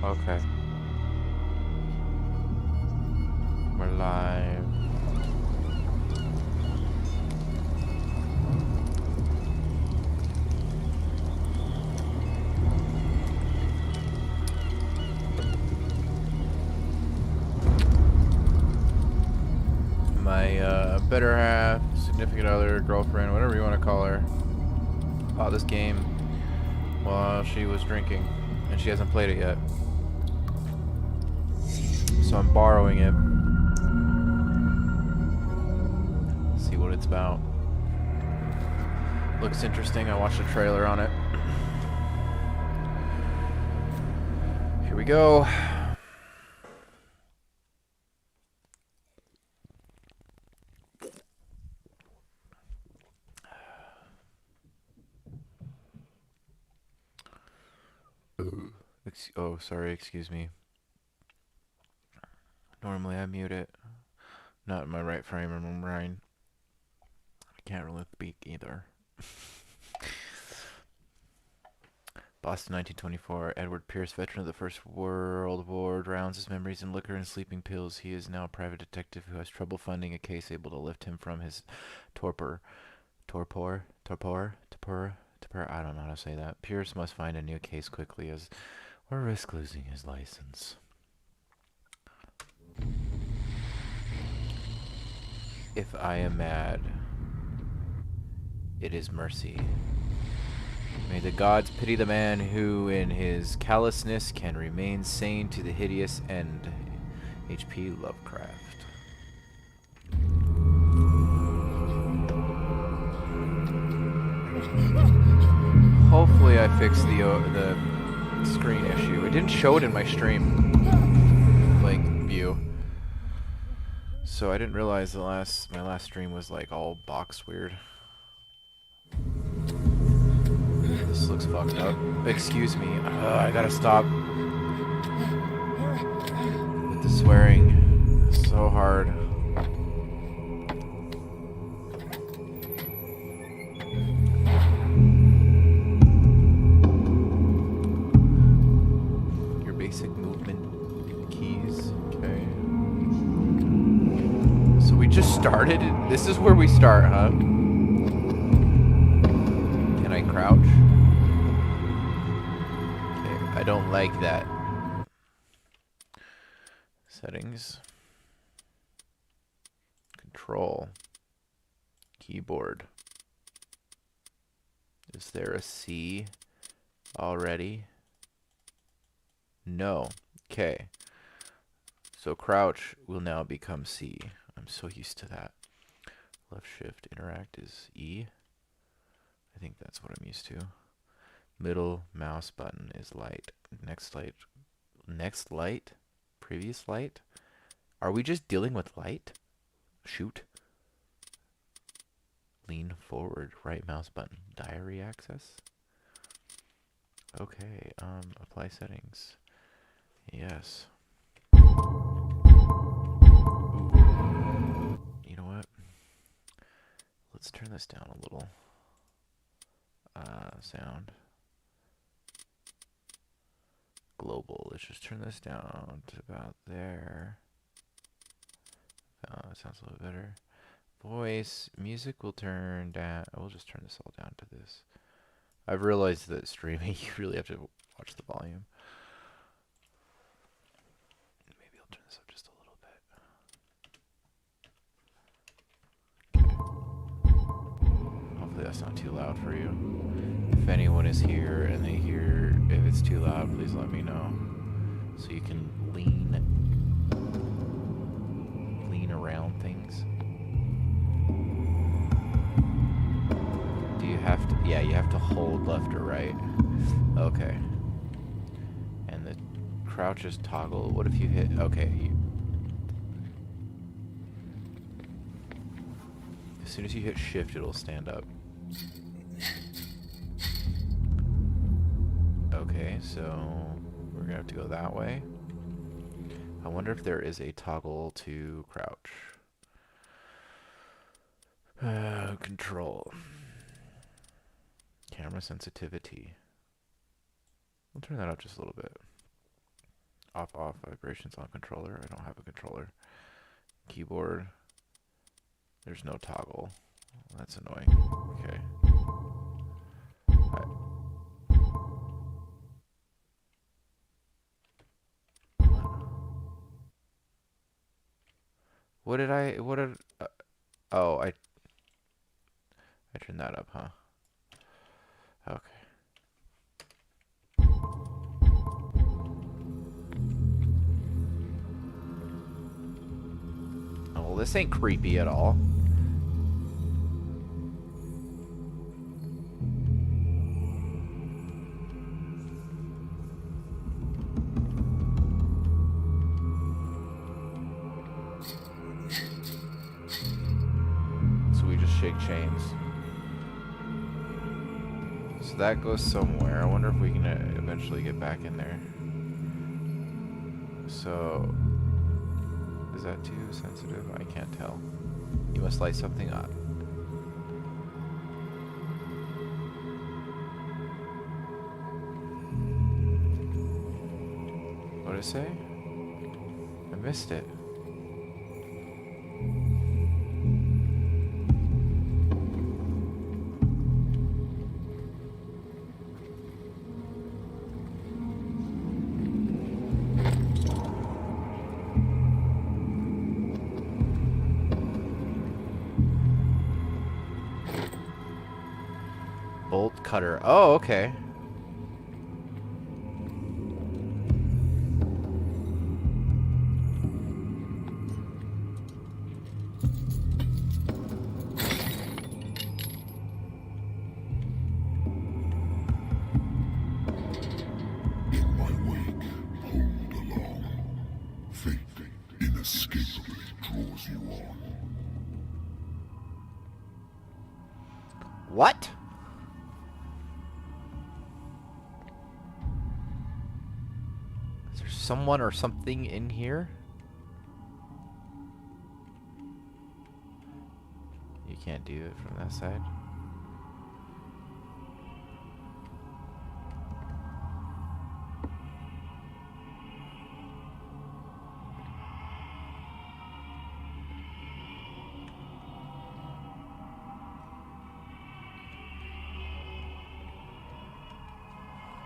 Okay. We're live. My better half, significant other, girlfriend, whatever you want to call her, bought this game while she was drinking, and she hasn't played it yet. So I'm borrowing it. See what it's about. Looks interesting. I watched a trailer on it. Here we go. Oh, sorry, excuse me. Normally I mute it. Not in my right frame of mind. I can't really speak either. Boston, 1924. Edward Pierce, veteran of the First World War, drowns his memories in liquor and sleeping pills. He is now a private detective who has trouble finding a case able to lift him from his torpor. Torpor? I don't know how to say that. Pierce must find a new case quickly or risk losing his license. If I am mad, it is mercy. May the gods pity the man who, in his callousness, can remain sane to the hideous end. H.P. Lovecraft. Hopefully I fixed the screen issue. It didn't show it in my stream, like, view. So I didn't realize my last stream was like all boxed weird. This looks fucked up. Excuse me. I gotta stop with the swearing. It's so hard. Your basic movement keys. Okay. So we just started. This is where we start, huh? Can I crouch? I don't like that. Settings. Control. Keyboard. Is there a C already? No. Okay. So crouch will now become C. I'm so used to that. Left shift interact is E. I think that's what I'm used to. Middle mouse button is light. Next light, previous light. Are we just dealing with light? Shoot. Lean forward, right mouse button. Diary access. Okay, apply settings. Yes. Ooh. You know what? Let's turn this down a little. Sound. Global. Let's just turn this down to about there. Sounds a little better. Voice. Music will turn down. We'll just turn this all down to this. I've realized that streaming, you really have to watch the volume. Maybe I'll turn this up just a little bit. Hopefully that's not too loud for you. If anyone is here and they hear if it's too loud, please let me know. So you can lean around things. Do you have to? Yeah, you have to hold left or right. Okay. And the crouch is toggle. What if you hit? Okay. As soon as you hit shift, it'll stand up. Okay, so we're gonna have to go that way. I wonder if there is a toggle to crouch. Control. Camera sensitivity. We'll turn that up just a little bit. Off vibrations on controller. I don't have a controller. Keyboard. There's no toggle. That's annoying. Okay. What did oh, I turned that up, huh? Okay. Oh, well, this ain't creepy at all. So we just shake chains. So that goes somewhere. I wonder if we can eventually get back in there. So, is that too sensitive? I can't tell. You must light something up. What did it say? I missed it. Bolt cutter. Oh, okay. What? Is there someone or something in here? You can't do it from that side.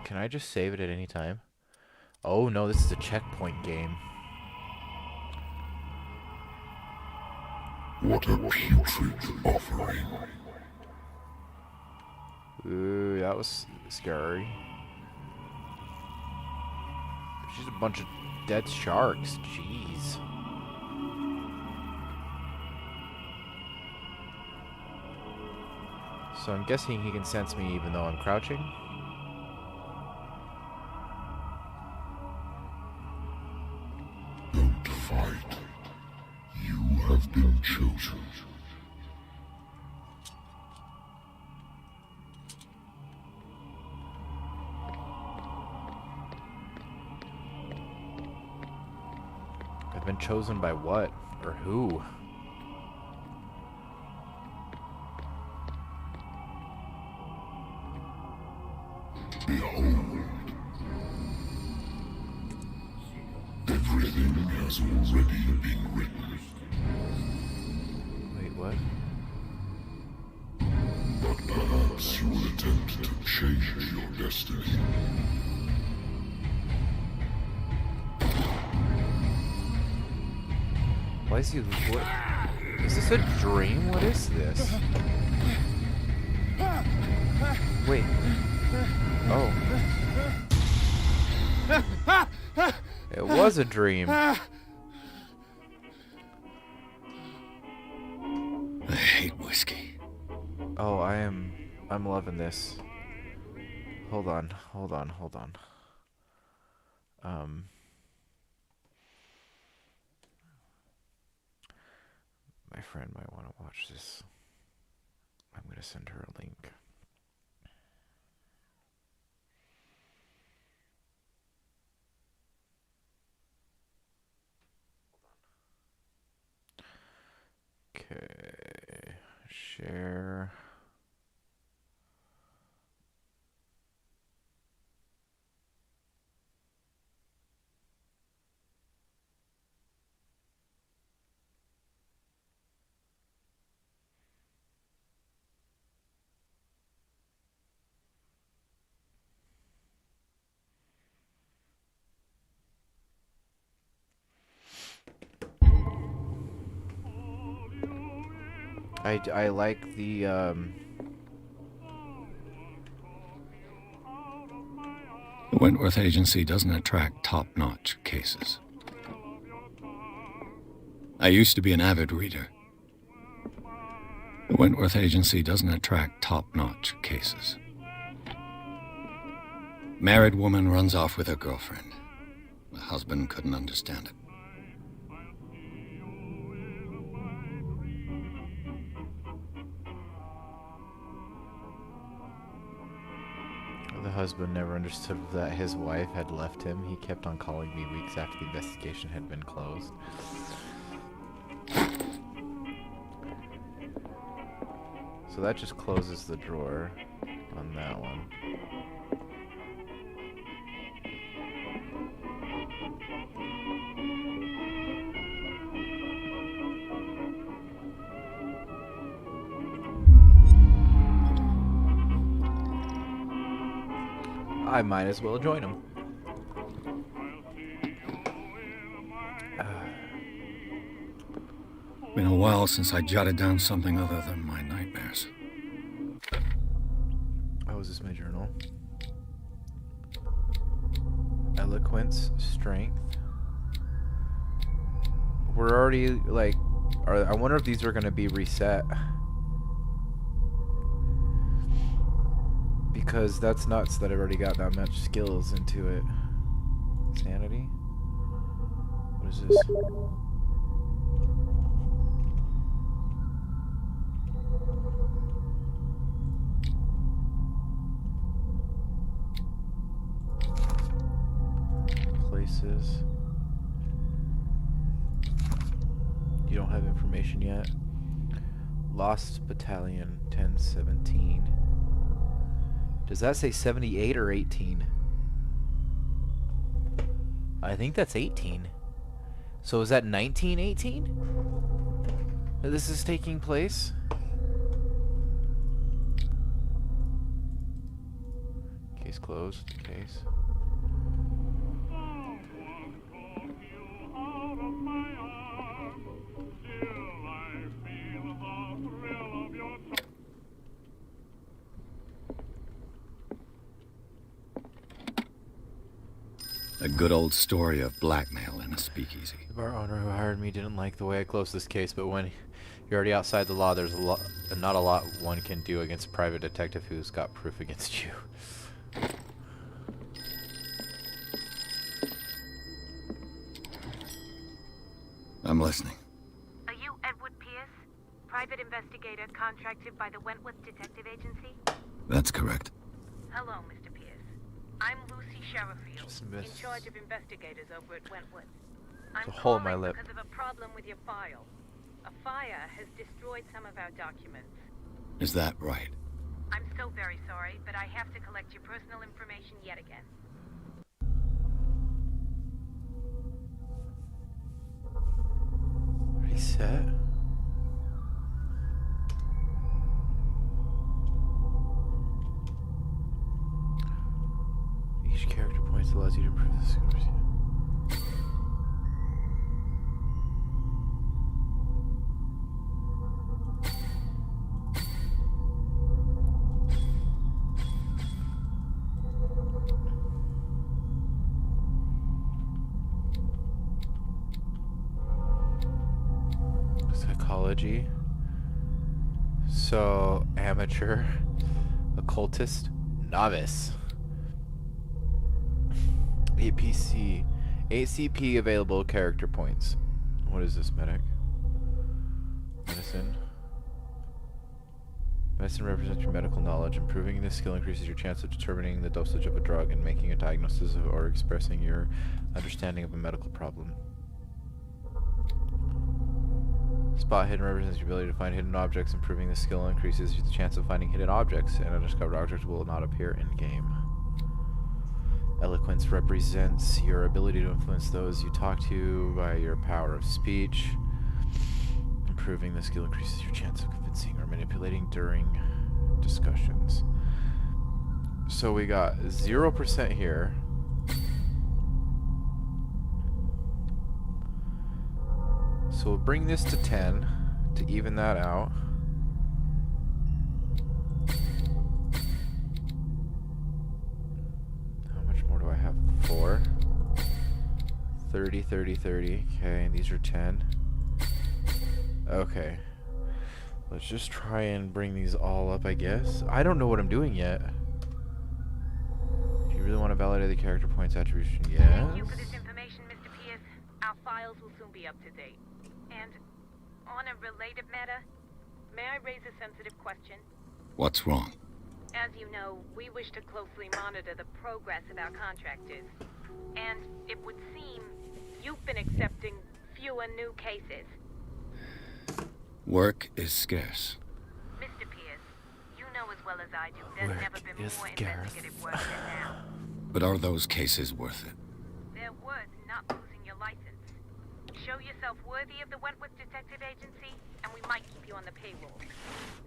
Can I just save it at any time? Oh no, this is a checkpoint game. What a putrid offering. Ooh, that was scary. She's a bunch of dead sharks. Jeez. So I'm guessing he can sense me even though I'm crouching. Don't fight. You have been chosen. I've been chosen by what? Or who? Behold. Everything has already been written. Wait, what? But perhaps you will attempt to change your destiny. Why is he... What? Is this a dream? What is this? Wait. Oh. It was a dream. I hate whiskey. Oh, I'm loving this. Hold on. My friend might want to watch this. I'm gonna send her a link. Okay, share. I like the The Wentworth Agency doesn't attract top-notch cases. I used to be an avid reader. The Wentworth Agency doesn't attract top-notch cases. Married woman runs off with her girlfriend. The husband couldn't understand it. The husband never understood that his wife had left him. He kept on calling me weeks after the investigation had been closed. So that just closes the drawer on that one. I might as well join him. Been a while since I jotted down something other than my nightmares. Oh, is this my journal? Eloquence, strength. We're already, like... I wonder if these are going to be reset. Because that's nuts that I've already got that much skills into it. Sanity? What is this? Places. You don't have information yet. Lost Battalion 1017. Does that say 78 or 18? I think that's 18. So is that 1918? This is taking place? Case closed. Case. A good old story of blackmail in a speakeasy. The bar owner who hired me didn't like the way I closed this case, but when you're already outside the law, there's not a lot one can do against a private detective who's got proof against you. I'm listening. Are you Edward Pierce, private investigator contracted by the Wentworth Detective Agency? That's correct. Hello, Mr. Pierce. I'm Lucy Sherifield, Just in missed. charge of investigators over at Wentworth. I'm a hole in calling my lip. because of a problem with your file. A fire has destroyed some of our documents. Is that right? I'm so very sorry, but I have to collect your personal information yet again. Reset. Each character points allows you to improve the scores. Psychology. So, amateur, occultist, novice. APC. ACP available character points. What is this, medic? Medicine. Medicine represents your medical knowledge. Improving this skill increases your chance of determining the dosage of a drug and making a diagnosis of, or expressing your understanding of a medical problem. Spot hidden represents your ability to find hidden objects. Improving this skill increases the chance of finding hidden objects, and undiscovered objects will not appear in-game. Eloquence represents your ability to influence those you talk to by your power of speech. Improving the skill increases your chance of convincing or manipulating during discussions. So we got 0% here. So we'll bring this to 10 to even that out. 30, 30, 30. Okay, these are 10. Okay. Let's just try and bring these all up, I guess. I don't know what I'm doing yet. Do you really want to validate the character points attribution? Yes. Thank you for this information, Mr. Pierce. Our files will soon be up to date. And on a related matter, may I raise a sensitive question? What's wrong? As you know, we wish to closely monitor the progress of our contractors. And it would seem you've been accepting fewer new cases. Work is scarce. Mr. Pierce, you know as well as I do, there's Work never been is more scarce. investigative work than now. But are those cases worth it? They're worth not losing your license. Show yourself worthy of the Wentworth Detective Agency, and we might keep you on the payroll.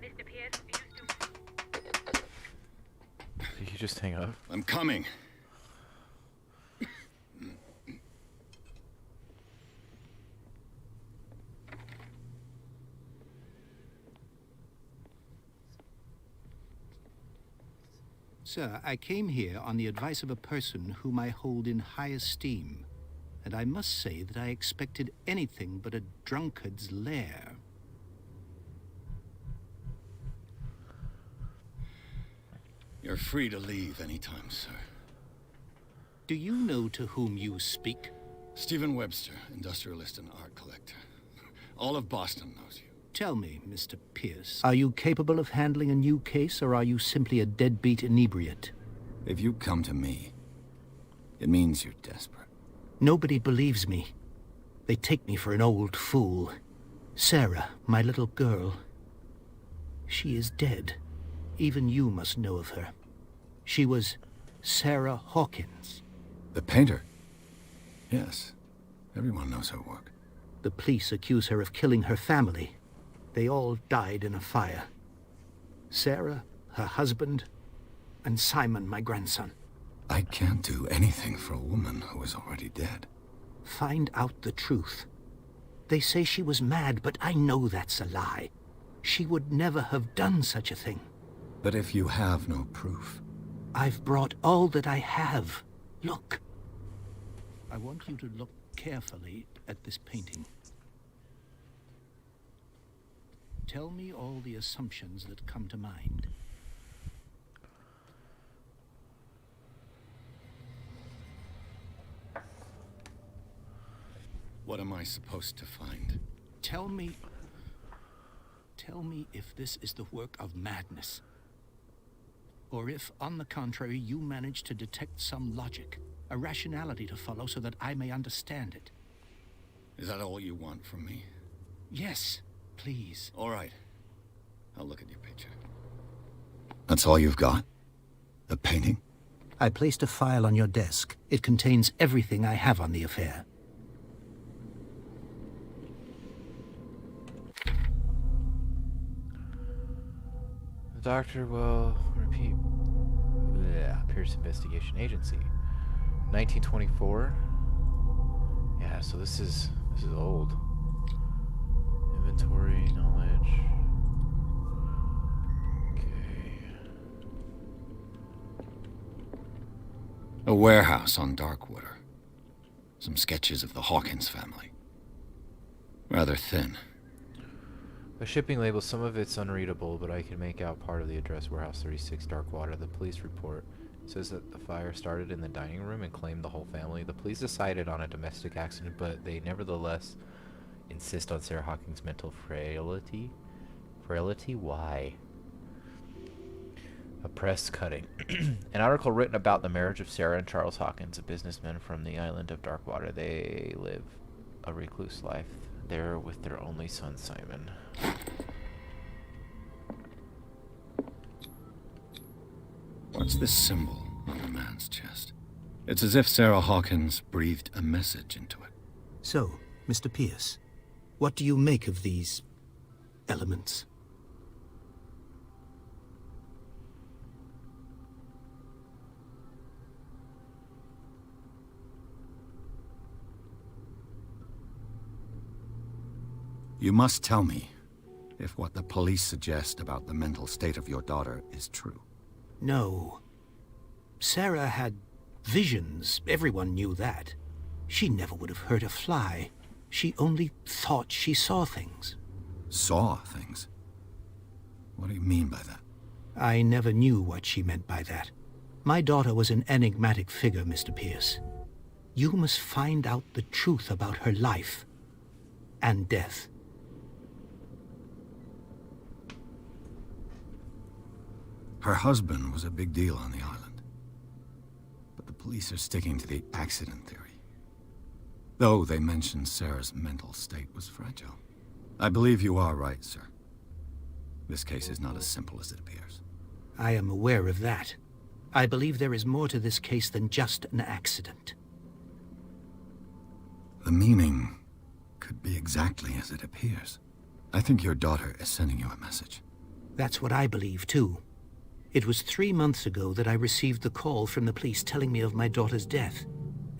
Mr. Pierce, views to... Did you just hang up? I'm coming. Sir, I came here on the advice of a person whom I hold in high esteem, and I must say that I expected anything but a drunkard's lair. You're free to leave anytime, sir. Do you know to whom you speak? Stephen Webster, industrialist and art collector. All of Boston knows you. Tell me, Mr. Pierce, are you capable of handling a new case, or are you simply a deadbeat inebriate? If you come to me, it means you're desperate. Nobody believes me. They take me for an old fool. Sarah, my little girl, she is dead. Even you must know of her. She was Sarah Hawkins. The painter? Yes. Everyone knows her work. The police accuse her of killing her family. They all died in a fire. Sarah, her husband, and Simon, my grandson. I can't do anything for a woman who is already dead. Find out the truth. They say she was mad, but I know that's a lie. She would never have done such a thing. But if you have no proof... I've brought all that I have. Look. I want you to look carefully at this painting. Tell me all the assumptions that come to mind. What am I supposed to find? Tell me if this is the work of madness. Or if, on the contrary, you manage to detect some logic, a rationality to follow so that I may understand it. Is that all you want from me? Yes, please. All right. I'll look at your picture. That's all you've got? The painting? I placed a file on your desk. It contains everything I have on the affair. The doctor will repeat. Pierce Investigation Agency. 1924. Yeah, so this is old. Inventory, knowledge. Okay. A warehouse on Darkwater. Some sketches of the Hawkins family. Rather thin. By shipping labels, some of it's unreadable, but I can make out part of the address: Warehouse 36, Darkwater. The police report says that the fire started in the dining room and claimed the whole family. The police decided on a domestic accident, but they nevertheless insist on Sarah Hawkins' mental frailty. Frailty? Why? A press cutting. An article written about the marriage of Sarah and Charles Hawkins, a businessman from the island of Darkwater. They live a recluse life there with their only son, Simon. What's this symbol on the man's chest? It's as if Sarah Hawkins breathed a message into it. So, Mr. Pierce, what do you make of these elements? You must tell me if what the police suggest about the mental state of your daughter is true. No. Sarah had visions. Everyone knew that. She never would have hurt a fly. She only thought she saw things. Saw things? What do you mean by that? I never knew what she meant by that. My daughter was an enigmatic figure, Mr. Pierce. You must find out the truth about her life and death. Her husband was a big deal on the island. But the police are sticking to the accident theory. Though they mentioned Sarah's mental state was fragile. I believe you are right, sir. This case is not as simple as it appears. I am aware of that. I believe there is more to this case than just an accident. The meaning could be exactly as it appears. I think your daughter is sending you a message. That's what I believe, too. It was 3 months ago that I received the call from the police telling me of my daughter's death.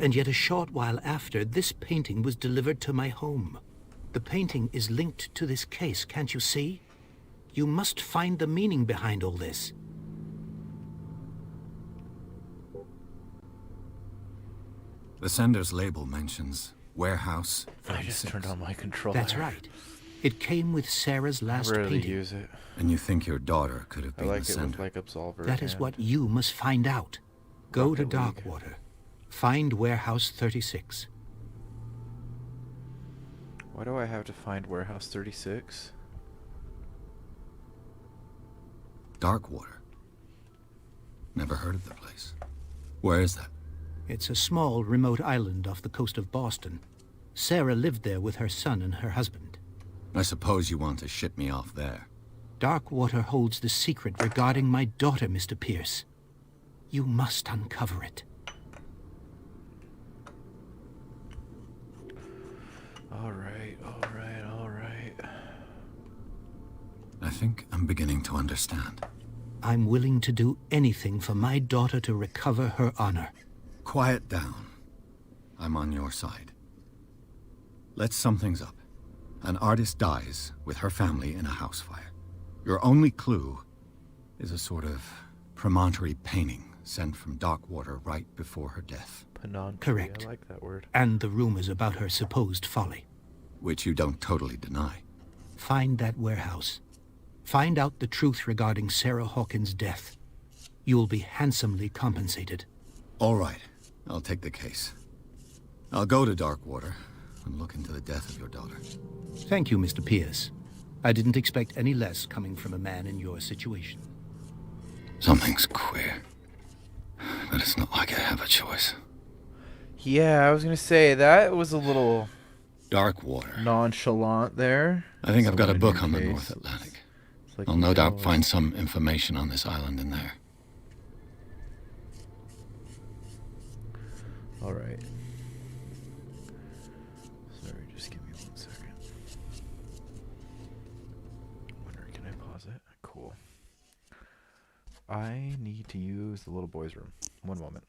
And yet a short while after, this painting was delivered to my home. The painting is linked to this case, can't you see? You must find the meaning behind all this. The sender's label mentions Warehouse I just 36. turned on my controller. That's right. It came with Sarah's I last rarely painting. use it. And you think your daughter could have I been like the it sender? with like Absolver. That is and what you must find out. Go to Rocket League. Darkwater. Find Warehouse 36. Why do I have to find Warehouse 36? Darkwater. Never heard of the place. Where is that? It's a small, remote island off the coast of Boston. Sarah lived there with her son and her husband. I suppose you want to ship me off there. Darkwater holds the secret regarding my daughter, Mr. Pierce. You must uncover it. Alright, alright, alright. I think I'm beginning to understand. I'm willing to do anything for my daughter to recover her honor. Quiet down. I'm on your side. Let's sum things up. An artist dies with her family in a house fire. Your only clue is a sort of promontory painting sent from Darkwater right before her death. Penantry, Correct. I like that word. And the rumors about her supposed folly. Which you don't totally deny. Find that warehouse. Find out the truth regarding Sarah Hawkins' death. You'll be handsomely compensated. All right, I'll take the case. I'll go to Darkwater and look into the death of your daughter. Thank you, Mr. Pierce. I didn't expect any less coming from a man in your situation. Something's queer. But it's not like I have a choice. Yeah, I was gonna say that was a little Darkwater. nonchalant there. I think I've got a Someone in book your on the case. North Atlantic. It's like I'll you no doubt know find some information on this island in there. Alright. Sorry, just give me 1 second. Wonder, can I pause it? Cool. I need to use the little boy's room. 1 moment.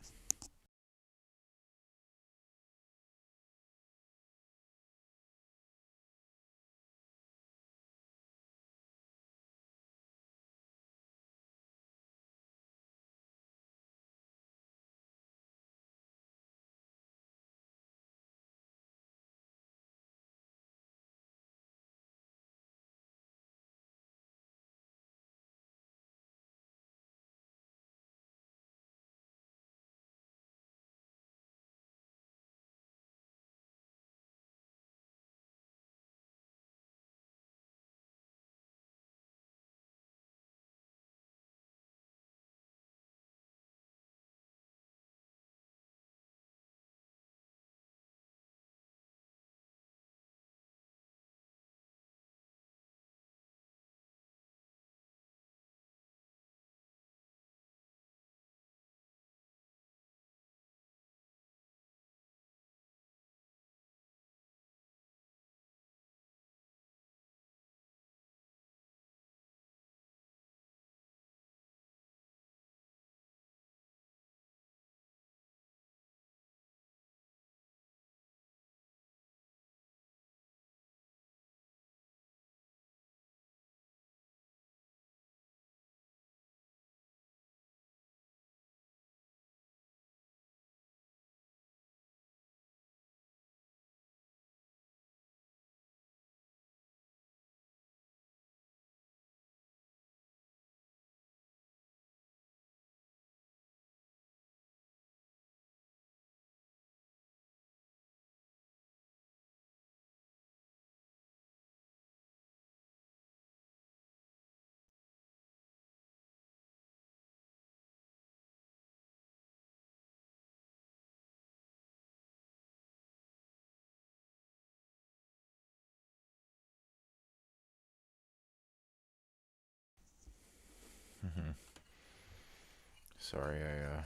Sorry, I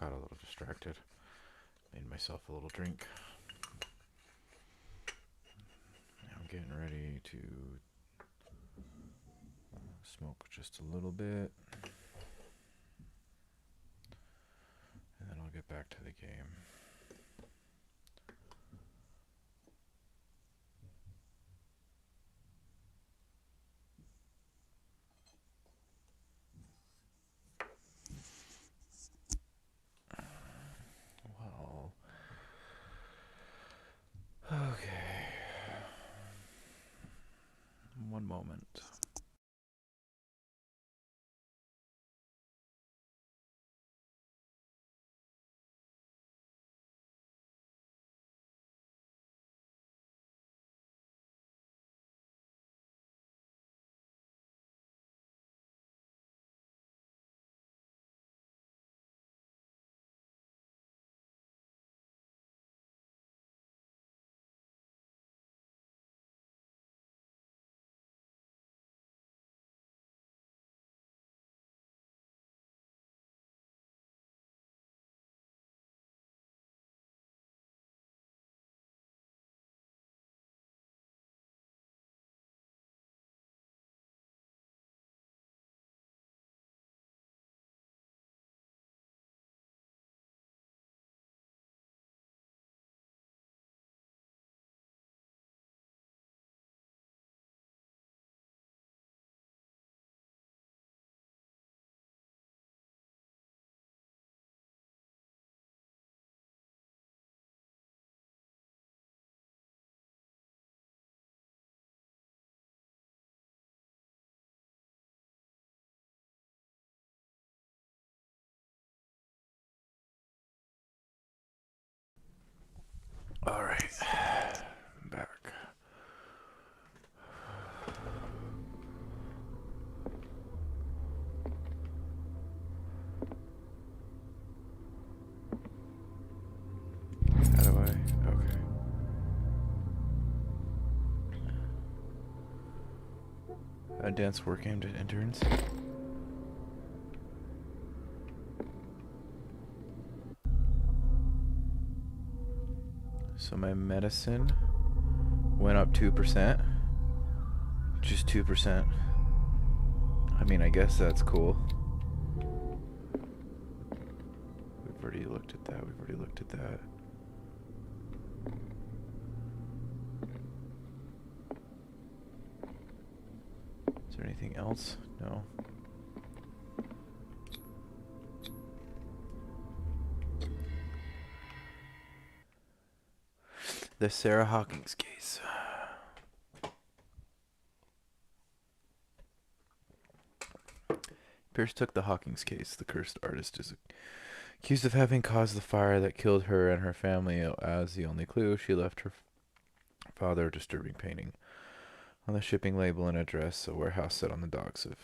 got a little distracted. Made myself a little drink. Now I'm getting ready to smoke just a little bit. And then I'll get back to the game. Well, okay. One moment. All right, I'm back. How do I? Okay. A dance work aimed at interns. So my medicine went up 2%. Just 2%. I mean, I guess that's cool. We've already looked at that. We've already looked at that. Is there anything else? No. The Sarah Hawkins case. Pierce took the Hawkins case. The cursed artist is accused of having caused the fire that killed her and her family. As the only clue, she left her father a disturbing painting. On the shipping label and address, a warehouse set on the docks of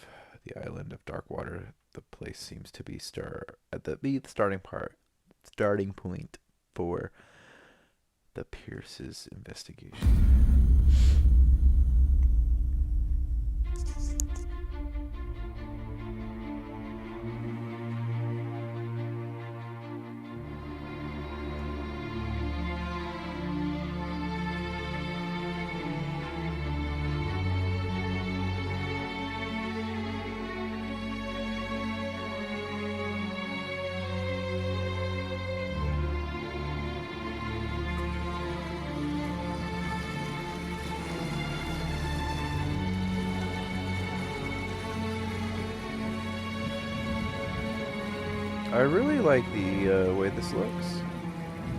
the island of Darkwater. The place seems to be the starting point for the Pierce's investigation. I really like the way this looks.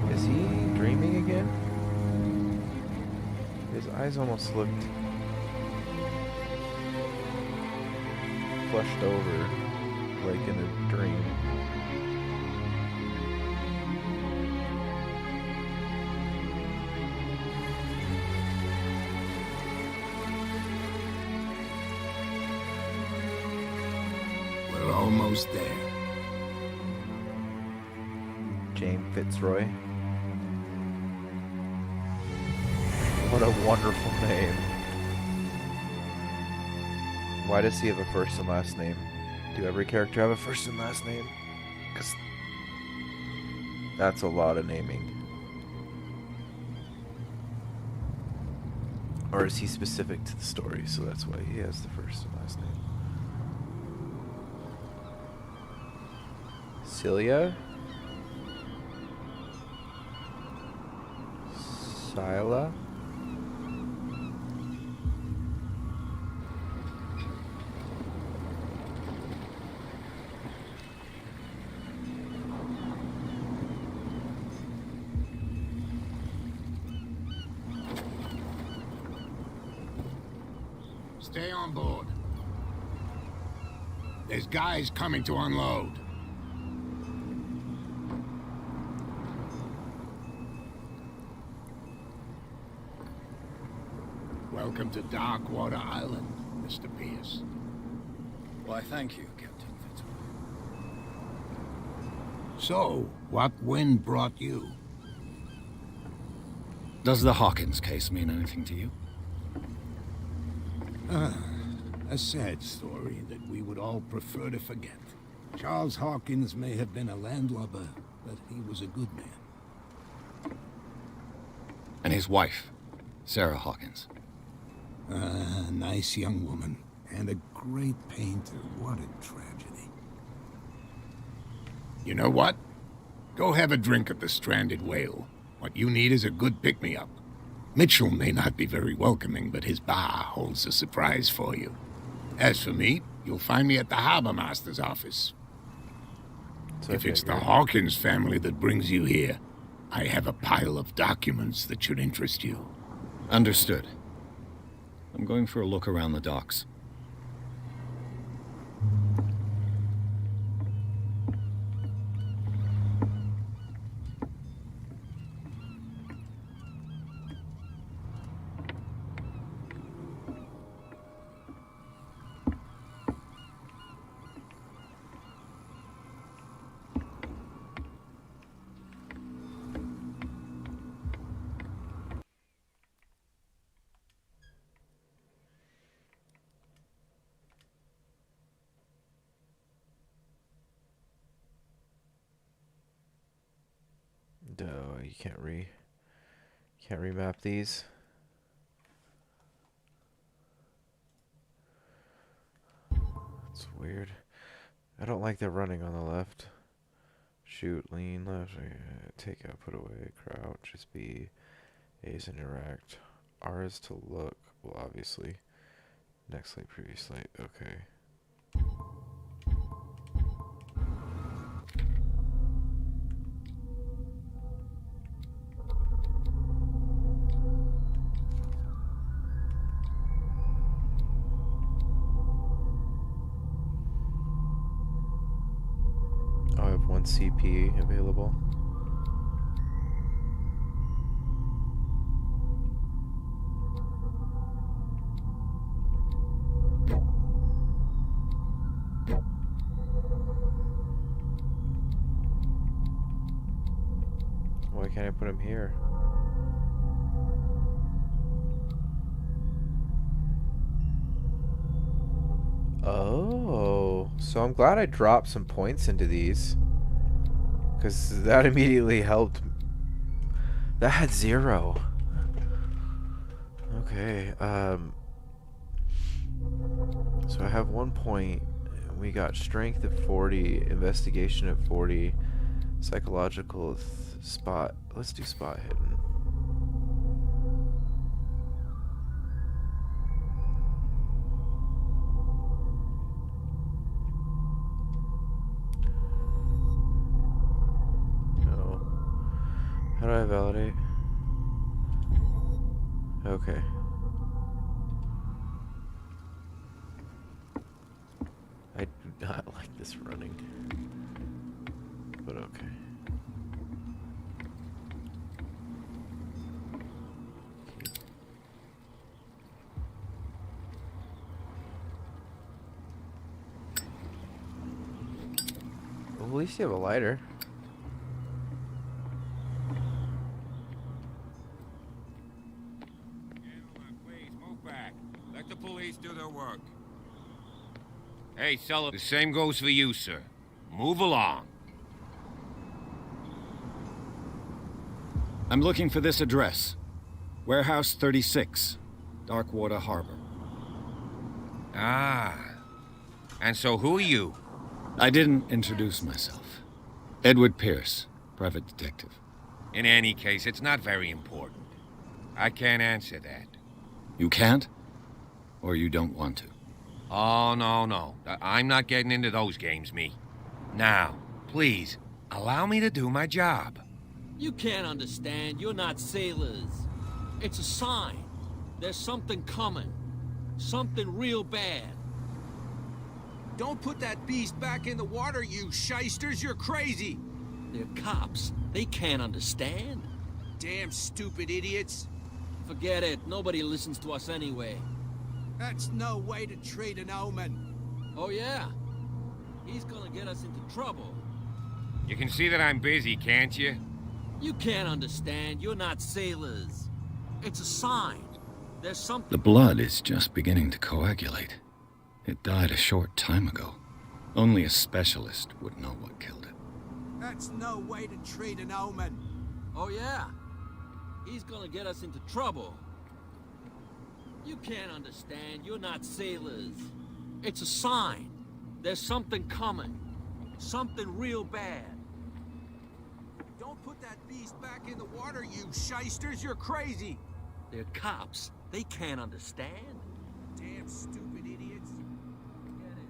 Is he dreaming again? His eyes almost looked flushed over, like in a dream. We're almost there. James Fitzroy. What a wonderful name. Why does he have a first and last name? Do every character have a first and last name? Because that's a lot of naming. Or is he specific to the story, so that's why he has the first and last name? Celia? Sila? Stay on board. There's guys coming to unload. Welcome to Darkwater Island, Mr. Pierce. Why, thank you, Captain Fitzroy. So, what wind brought you? Does the Hawkins case mean anything to you? A sad story that we would all prefer to forget. Charles Hawkins may have been a landlubber, but he was a good man. And his wife, Sarah Hawkins. A nice young woman, and a great painter. What a tragedy. You know what? Go have a drink at the Stranded Whale. What you need is a good pick-me-up. Mitchell may not be very welcoming, but his bar holds a surprise for you. As for me, you'll find me at the Harbor Master's office. So If it's the Hawkins family that brings you here, I have a pile of documents that should interest you. Understood. I'm going for a look around the docks. No, you can't remap these. That's weird. I don't like the running on the left. Shoot, lean left, take out, put away, crouch is B, A is interact, R is to look, well obviously. Next light, previous light, okay. I have one CP available. Why can't I put him here? Oh, so I'm glad I dropped some points into these, because that immediately helped. That had 0. Okay, so I have 1 point. We got strength at 40, investigation at 40, psychological spot. Let's do spot hidden. How do I validate? Okay. I do not like this running. But okay. Well, at least you have a lighter. Do their work. Hey, Sullivan. The same goes for you, sir. Move along. I'm looking for this address. Warehouse 36, Darkwater Harbor. Ah. And so who are you? I didn't introduce myself. Edward Pierce, private detective. In any case, it's not very important. I can't answer that. You can't? Or you don't want to? Oh, no. I'm not getting into those games, me. Now, please, allow me to do my job. You can't understand. You're not sailors. It's a sign. There's something coming. Something real bad. Don't put that beast back in the water, you shysters! You're crazy! They're cops. They can't understand. Damn stupid idiots! Forget it. Nobody listens to us anyway. That's no way to treat an omen. Oh, yeah? He's gonna get us into trouble. You can see that I'm busy, can't you? You can't understand. You're not sailors. It's a sign. There's something... The blood is just beginning to coagulate. It died a short time ago. Only a specialist would know what killed it. That's no way to treat an omen. Oh, yeah? He's gonna get us into trouble. You can't understand. You're not sailors. It's a sign. There's something coming. Something real bad. Don't put that beast back in the water, you shysters! You're crazy! They're cops. They can't understand. Damn stupid idiots! Forget it.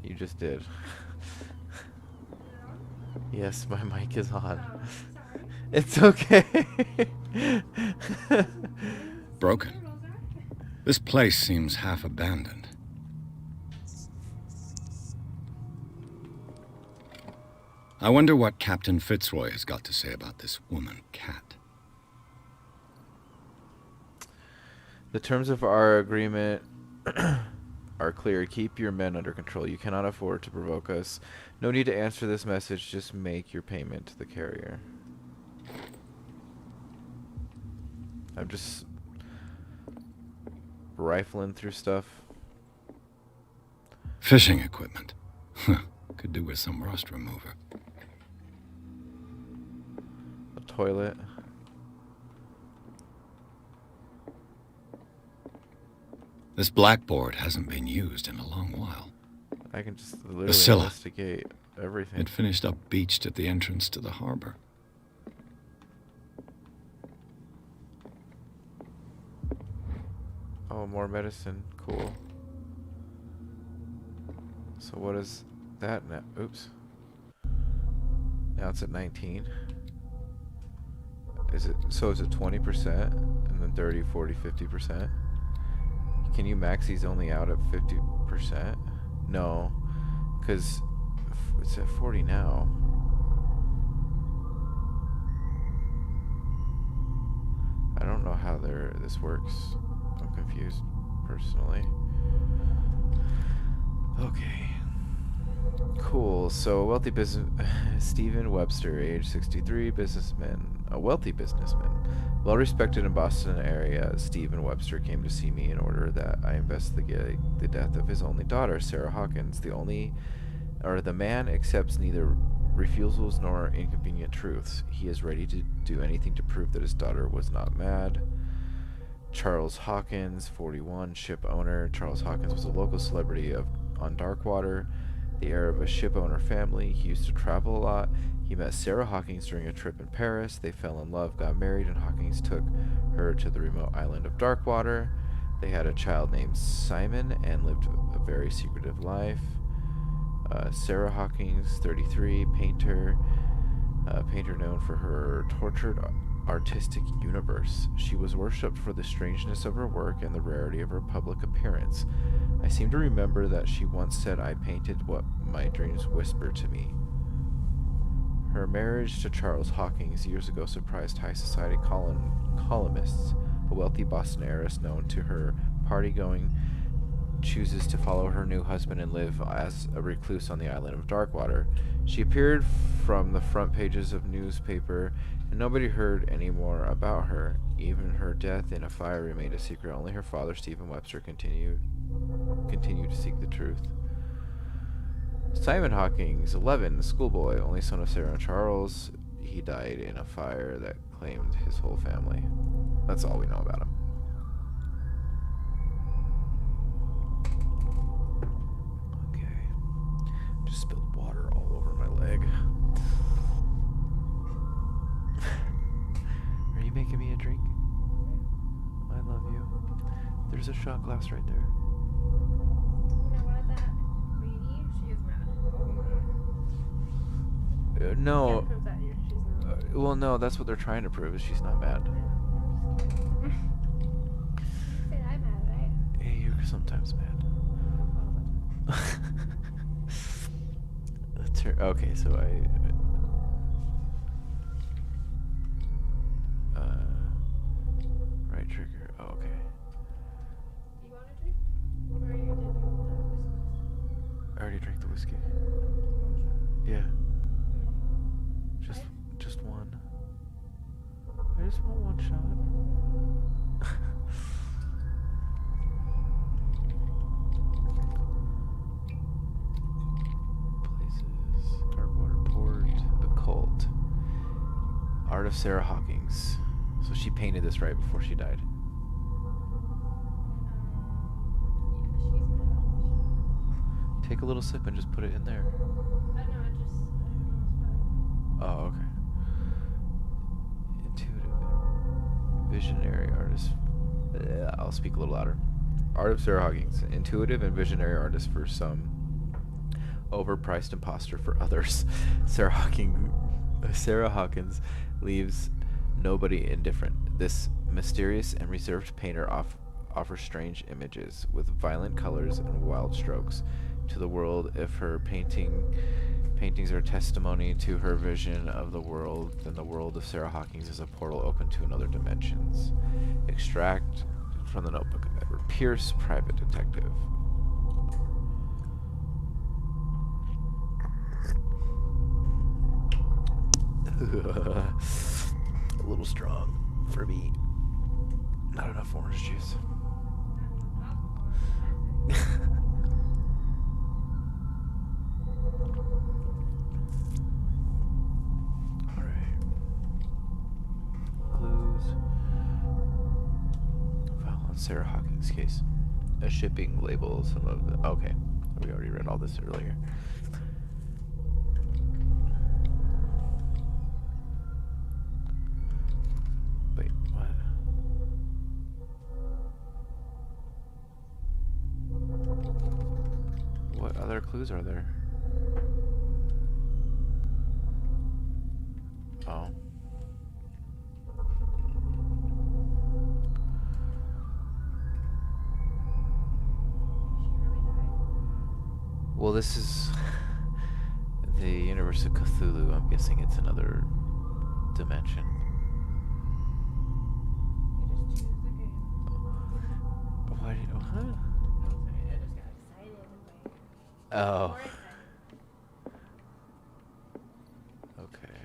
You just did. Yes, my mic is on. It's okay. Broken. This place seems half abandoned. I wonder what Captain Fitzroy has got to say about this woman, Cat. The terms of our agreement are clear. Keep your men under control. You cannot afford to provoke us. No need to answer this message. Just make your payment to the carrier. I'm just rifling through stuff. Fishing equipment. Could do with some rust remover. A toilet. This blackboard hasn't been used in a long while. I can just literally Priscilla. investigate everything. It finished up beached at the entrance to the harbor. Oh, more medicine. Cool. So what is that now? Oops. Now it's at 19. Is it, so is it 20% and then 30, 40, 50%? Can you max these only out at 50%? No, because it's at 40 now. I don't know how this works. I'm confused, personally. Okay. Cool. So a wealthy business, Stephen Webster, age 63, businessman, a wealthy businessman, well respected in Boston area. Stephen Webster came to see me in order that I investigate the death of his only daughter, Sarah Hawkins. The man accepts neither refusals nor inconvenient truths. He is ready to do anything to prove that his daughter was not mad. Charles Hawkins, 41, ship owner. Charles Hawkins was a local celebrity on Darkwater, the heir of a ship owner family. He used to travel a lot. He met Sarah Hawkins during a trip in Paris. They fell in love, got married, and Hawkins took her to the remote island of Darkwater. They had a child named Simon and lived a very secretive life. Sarah Hawkins, 33, painter. Painter known for her tortured artistic universe. She was worshipped for the strangeness of her work and the rarity of her public appearance. I seem to remember that she once said, "I painted what my dreams whisper to me." Her marriage to Charles Hawkins years ago surprised high society columnists. A wealthy Boston heiress known to her party-going chooses to follow her new husband and live as a recluse on the island of Darkwater. She appeared from the front pages of newspaper, and nobody heard any more about her. Even her death in a fire remained a secret. Only her father, Stephen Webster, continued to seek the truth. Simon Hawkins, 11, schoolboy, only son of Sarah and Charles. He died in a fire that claimed his whole family. That's all we know about him. Okay. Just spilled water all over my leg. Are you making me a drink? I love you. There's a shot glass right there. No. Well, no, that's what they're trying to prove, is she's not mad. Say I'm mad, right? Hey, you're sometimes mad. Okay, so right trigger. Oh, okay. Do you want a drink? Or you did you want the whiskey? I already drank the whiskey. Yeah. Just one. I just want one shot. Places. Darkwater Port. Occult. Art of Sarah Hawkins. So she painted this right before she died. Yeah, she's mad. Take a little sip and just put it in there. I know, I don't know. Oh, okay. Intuitive and visionary artist. I'll speak a little louder. Art of Sarah Hawkins. Intuitive and visionary artist for some, overpriced imposter for others. Sarah Hawkins leaves nobody indifferent. This mysterious and reserved painter offers strange images with violent colors and wild strokes to the world. If her paintings are testimony to her vision of the world, then the world of Sarah Hawkins is a portal open to another dimensions. Extract from the notebook of Edward Pierce, private detective. A little strong for me. Not enough orange juice. Alright. Clues. File on Sarah Hawkins' case. A shipping label, some of the. Okay. We already read all this earlier. Wait, what? What other clues are there? Oh. Well, this is the universe of Cthulhu. I'm guessing it's another dimension. You just choose the game. Why do you know? Huh? I'm sorry, I just got excited and like Oh. more excited. Okay.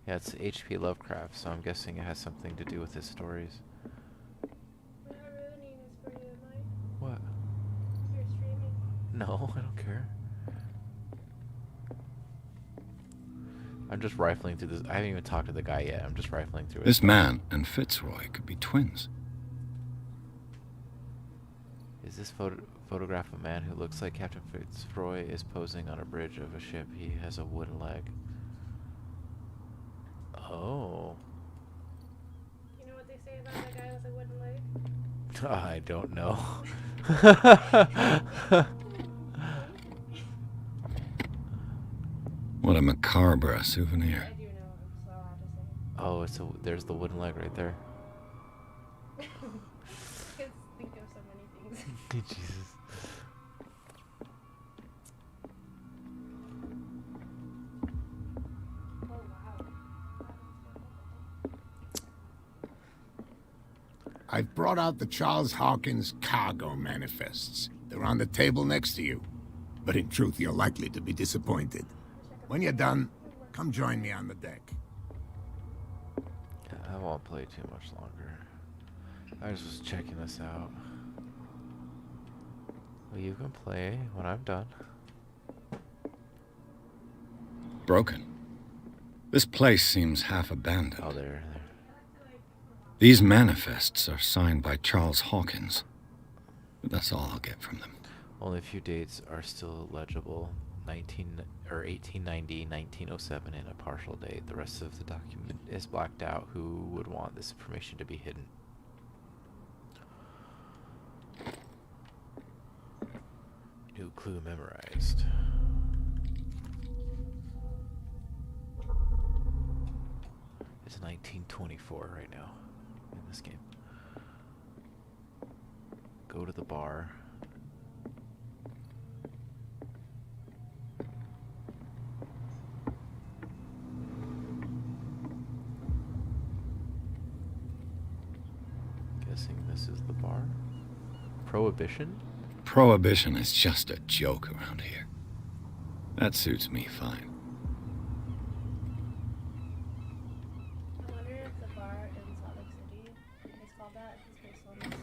Yeah, it's H.P. Lovecraft, so I'm guessing it has something to do with his stories. We're not ruining this for you, am I? What? You're streaming. No, I don't care. I'm just rifling through this. I haven't even talked to the guy yet. I'm just rifling through it. This man and Fitzroy could be twins. Is this photograph a man who looks like Captain Fitzroy is posing on a bridge of a ship? He has a wooden leg. Oh. You know what they say about that guy with a wooden leg? I don't know. What a macabre souvenir. I do know. I'm so hard to say. Oh, there's the wooden leg right there. I can think of so many things. Jesus. Oh wow. I've brought out the Charles Hawkins cargo manifests. They're on the table next to you. But in truth, you're likely to be disappointed. When you're done, come join me on the deck. Yeah, I won't play too much longer. I was just checking this out. Well, you can play when I'm done. Broken. This place seems half abandoned. Oh, there. These manifests are signed by Charles Hawkins. But that's all I'll get from them. Only a few dates are still legible. 1890, 1907, and a partial date. The rest of the document is blacked out. Who would want this information to be hidden? New clue memorized. It's 1924 right now in this game. Go to the bar. Guessing this is the bar. Prohibition? Prohibition is just a joke around here. That suits me fine. I wonder if the bar in Salt Lake City is called that. It's based on this.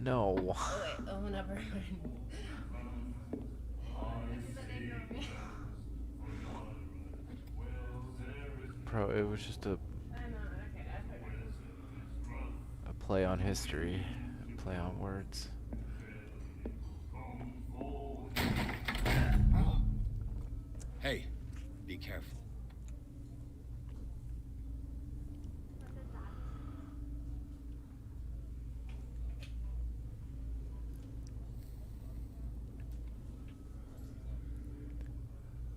No. Oh wait, oh never mind. It was just a I know, okay, I forgot. play on history, a play on words. Hey, be careful.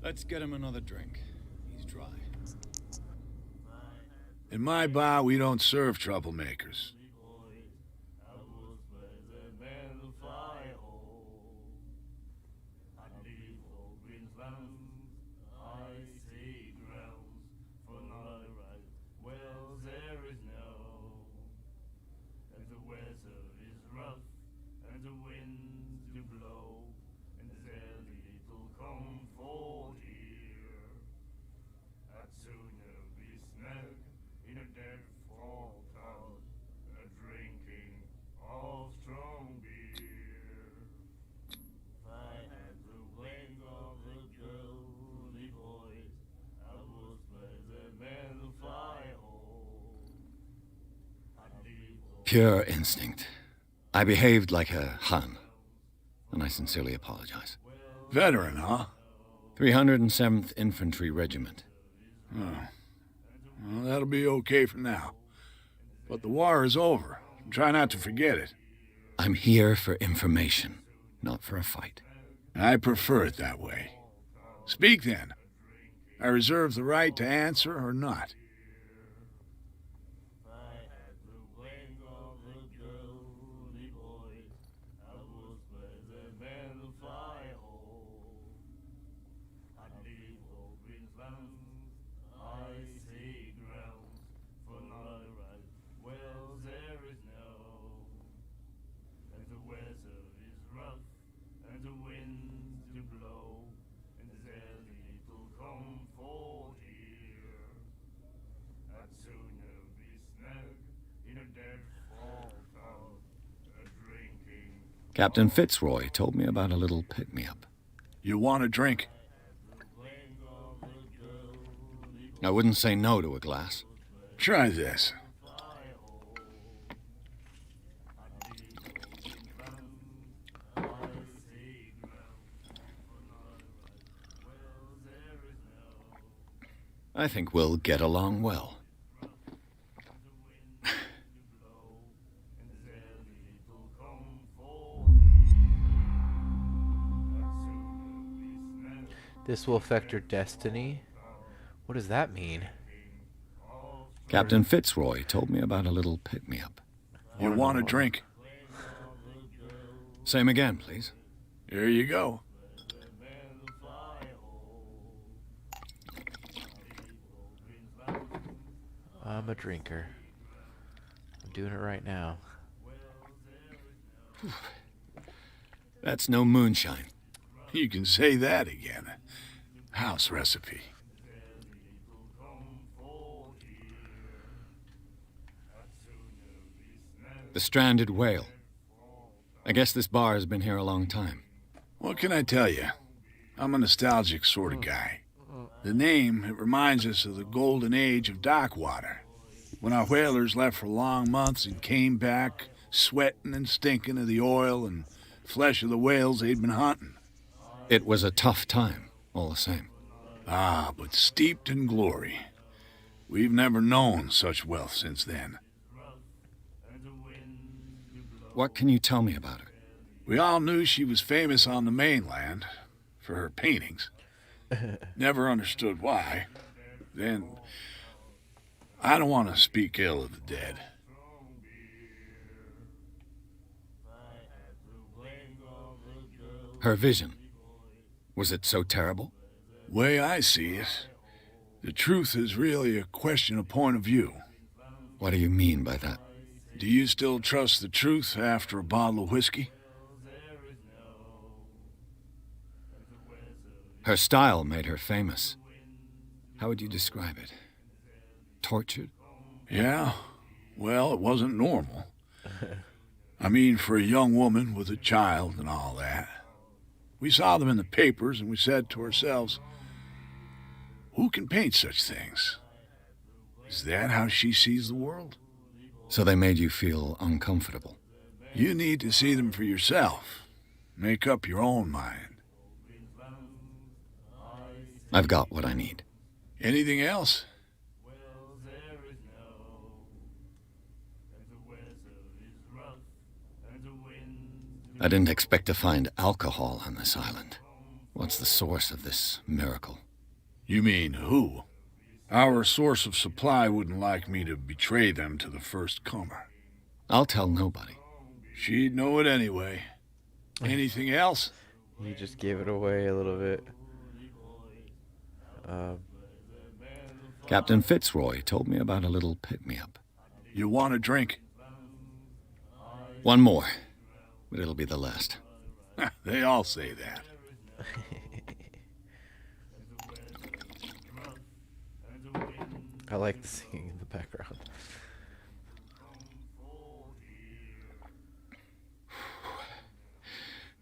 Let's get him another drink. He's dry. In my bar, we don't serve troublemakers. Pure instinct. I behaved like a Hun, and I sincerely apologize. Veteran, huh? 307th Infantry Regiment. Oh. Well, that'll be okay for now. But the war is over. Try not to forget it. I'm here for information, not for a fight. I prefer it that way. Speak then. I reserve the right to answer or not. Captain Fitzroy told me about a little pick-me-up. You want a drink? I wouldn't say no to a glass. Try this. I think we'll get along well. This will affect your destiny? What does that mean? Captain Fitzroy told me about a little pick-me-up. You want a drink? Same again, please. Here you go. I'm a drinker. I'm doing it right now. That's no moonshine. You can say that again. House recipe. The Stranded Whale. I guess this bar has been here a long time. What can I tell you? I'm a nostalgic sort of guy. The name, it reminds us of the golden age of dock water, when our whalers left for long months and came back sweating and stinking of the oil and flesh of the whales they'd been hunting. It was a tough time, all the same. Ah, but steeped in glory. We've never known such wealth since then. What can you tell me about her? We all knew she was famous on the mainland for her paintings. Never understood why. Then, I don't want to speak ill of the dead. Her vision. Was it so terrible? Way I see it, the truth is really a question of point of view. What do you mean by that? Do you still trust the truth after a bottle of whiskey? Her style made her famous. How would you describe it? Tortured? Yeah. Well, it wasn't normal. I mean, for a young woman with a child and all that. We saw them in the papers and we said to ourselves, who can paint such things? Is that how she sees the world? So they made you feel uncomfortable? You need to see them for yourself. Make up your own mind. I've got what I need. Anything else? I didn't expect to find alcohol on this island. What's the source of this miracle? You mean who? Our source of supply wouldn't like me to betray them to the first comer. I'll tell nobody. She'd know it anyway. Anything else? You just gave it away a little bit. Captain Fitzroy told me about a little pick-me-up. You want a drink? One more, but it'll be the last. They all say that. I like the singing in the background.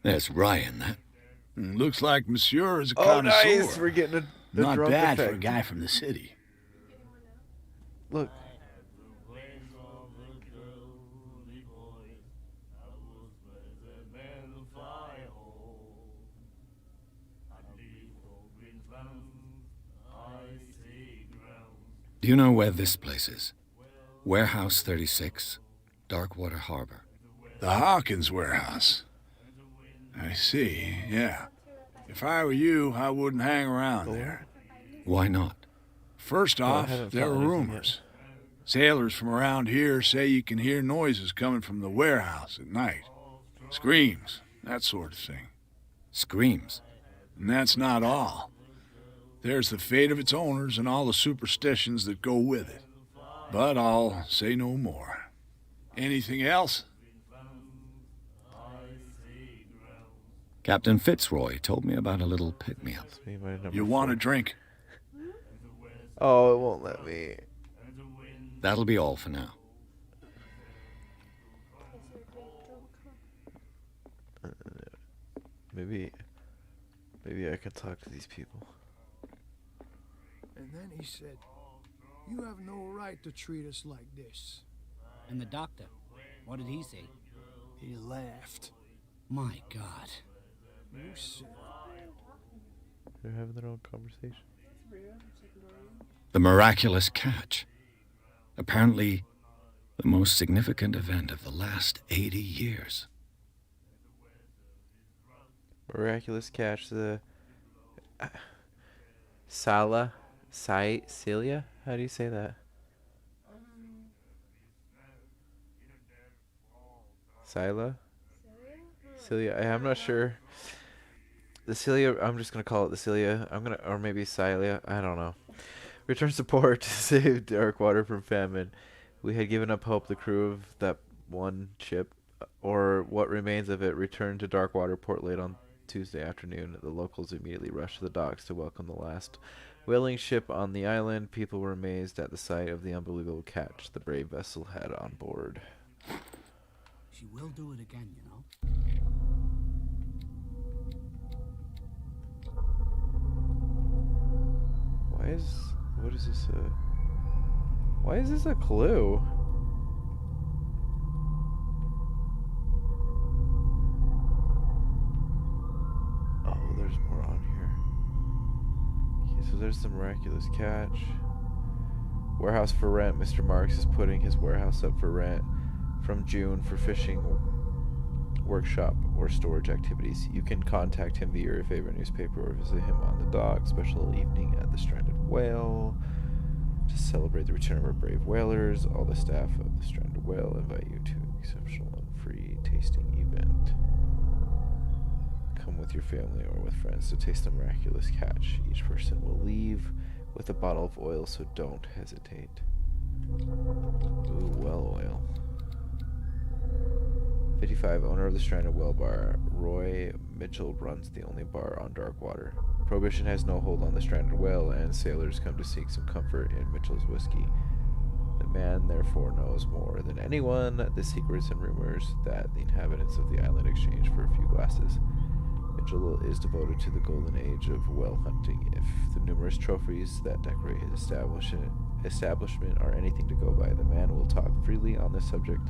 There's rye in that. Looks like Monsieur is a Oh, connoisseur. nice! We're getting a Not drunk bad for a effect. guy from the city. Look. Do you know where this place is? Warehouse 36, Darkwater Harbor. The Hawkins warehouse. I see, yeah. If I were you, I wouldn't hang around there. Why not? First Well, I off, haven't there are found anything rumors. Sailors from around here say you can hear noises coming from the warehouse at night. Screams, that sort of thing. Screams. And that's not all. There's the fate of its owners and all the superstitions that go with it. But I'll say no more. Anything else? Captain Fitzroy told me about a little pick-me-up. You want a drink? Oh, it won't let me. That'll be all for now. Maybe I can talk to these people. And then he said, "You have no right to treat us like this." And the doctor, what did he say? He laughed. My God. You said, They're having their own conversation. The miraculous catch. Apparently, the most significant event of the last 80 years. Miraculous catch. The Celia? How do you say that? Sila? Celia? I'm not sure. The Celia, I'm just gonna call it the Celia. Or maybe Celia. I don't know. Return support to save Darkwater from famine. We had given up hope the crew of that one ship, or what remains of it, returned to Darkwater port late on Tuesday afternoon. The locals immediately rushed to the docks to welcome the last whaling ship on the island. People were amazed at the sight of the unbelievable catch the brave vessel had on board. She will do it again, you know. What is this why is this a clue? Oh, there's more on here. Okay, so there's the miraculous catch. Warehouse for rent. Mr. Marks is putting his warehouse up for rent from June for fishing workshop or storage activities. You can contact him via your favorite newspaper or visit him on the dock. Special evening at the Stranded Whale to celebrate the return of our brave whalers. All the staff of the Stranded Whale invite you to an exceptional and free tasting event. Come with your family or with friends to taste the miraculous catch. Each person will leave with a bottle of oil, so don't hesitate. Ooh, well oil. 55, owner of the Stranded Whale Bar. Roy Mitchell runs the only bar on Darkwater. Prohibition has no hold on the Stranded Whale, and sailors come to seek some comfort in Mitchell's whiskey. The man, therefore, knows more than anyone the secrets and rumors that the inhabitants of the island exchange for a few glasses. Mitchell is devoted to the golden age of whale hunting. If the numerous trophies that decorate his establishment are anything to go by, the man will talk freely on the subject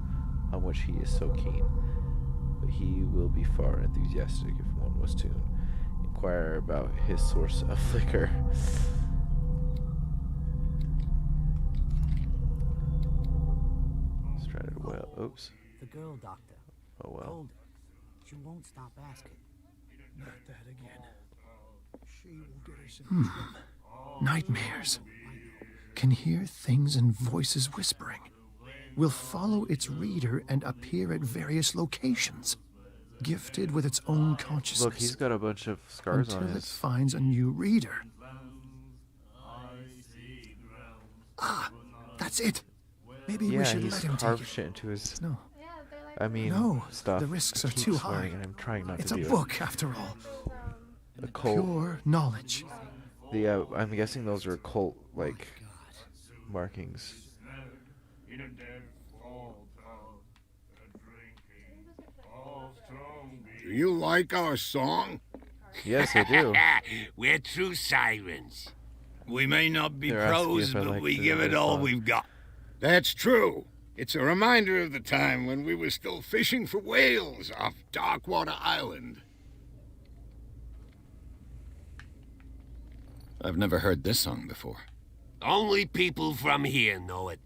on which he is so keen, but he will be far enthusiastic if one was to inquire about his source of liquor. Stranded whale. Oops. The girl, Doctor. Oh well. Told her. She won't stop asking. Not that again. She will get us in trouble. Nightmares. Can hear things and voices whispering. Will follow its reader and appear at various locations, gifted with its own consciousness. Look, he's got a bunch of scars until on it his... finds a new reader. Ah, that's it. Maybe we should let him take it. Shit into his... No. I mean, no, stuff. the risks I are keep too swearing high. And I'm trying not it's to do a it. book, after all. A cult. Pure knowledge. The I'm guessing those are cult like markings. Do you like our song? Yes, I do. We're true sirens. We may not be They're asking pros, if I but like we the give it other all song. we've got. That's true. It's a reminder of the time when we were still fishing for whales off Darkwater Island. I've never heard this song before. Only people from here know it.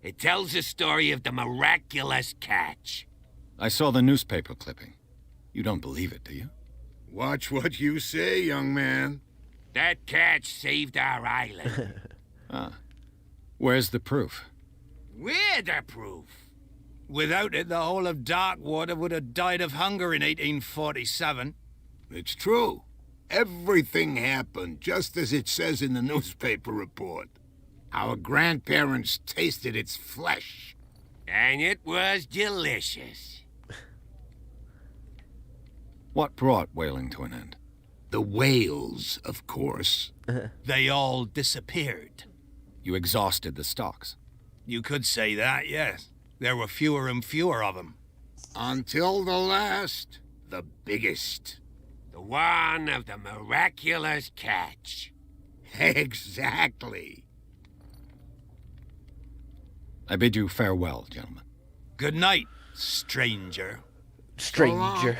It tells the story of the miraculous catch. I saw the newspaper clipping. You don't believe it, do you? Watch what you say, young man. That catch saved our island. Ah. Where's the proof? We're the proof. Without it, the whole of Darkwater would have died of hunger in 1847. It's true. Everything happened just as it says in the newspaper report. Our grandparents tasted its flesh. And it was delicious. What brought whaling to an end? The whales, of course. They all disappeared. You exhausted the stocks. You could say that, yes. There were fewer and fewer of them. Until the last, the biggest. The one of the miraculous catch. Exactly. I bid you farewell, gentlemen. Good night, stranger. Stranger.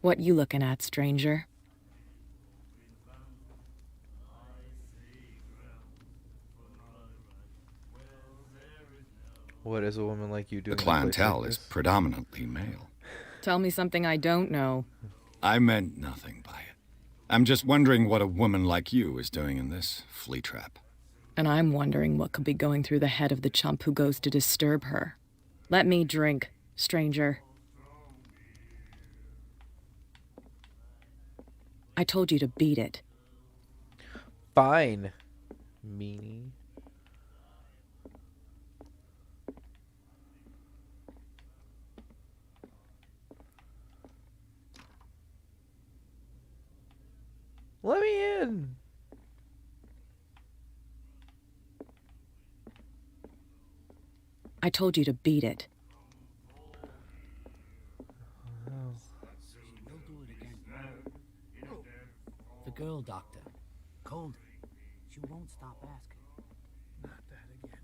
What you looking at, stranger? What is a woman like you doing? The in a place like clientele is this? predominantly male. Tell me something I don't know. I meant nothing by it. I'm just wondering what a woman like you is doing in this flea trap. And I'm wondering what could be going through the head of the chump who goes to disturb her. Let me drink, stranger. I told you to beat it. Fine, meanie. Let me in. I told you to beat it. We'll do it again. The girl, Doctor. Cold. She won't stop asking. Not that again.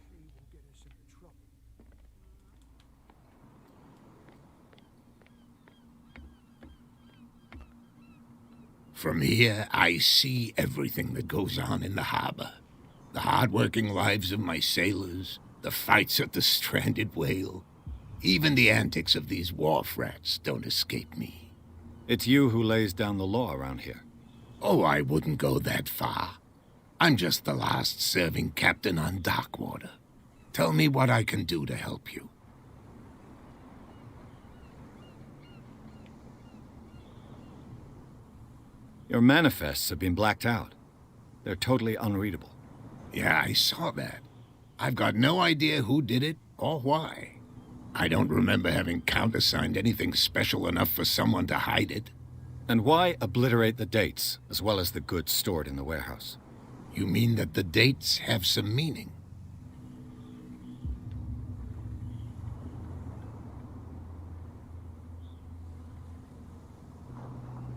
She will get us into trouble. From here, I see everything that goes on in the harbor. The hard-working lives of my sailors, the fights at the stranded whale. Even the antics of these wharf rats don't escape me. It's you who lays down the law around here. Oh, I wouldn't go that far. I'm just the last serving captain on Darkwater. Tell me what I can do to help you. Your manifests have been blacked out. They're totally unreadable. Yeah, I saw that. I've got no idea who did it or why. I don't remember having countersigned anything special enough for someone to hide it. And why obliterate the dates, as well as the goods stored in the warehouse? You mean that the dates have some meaning?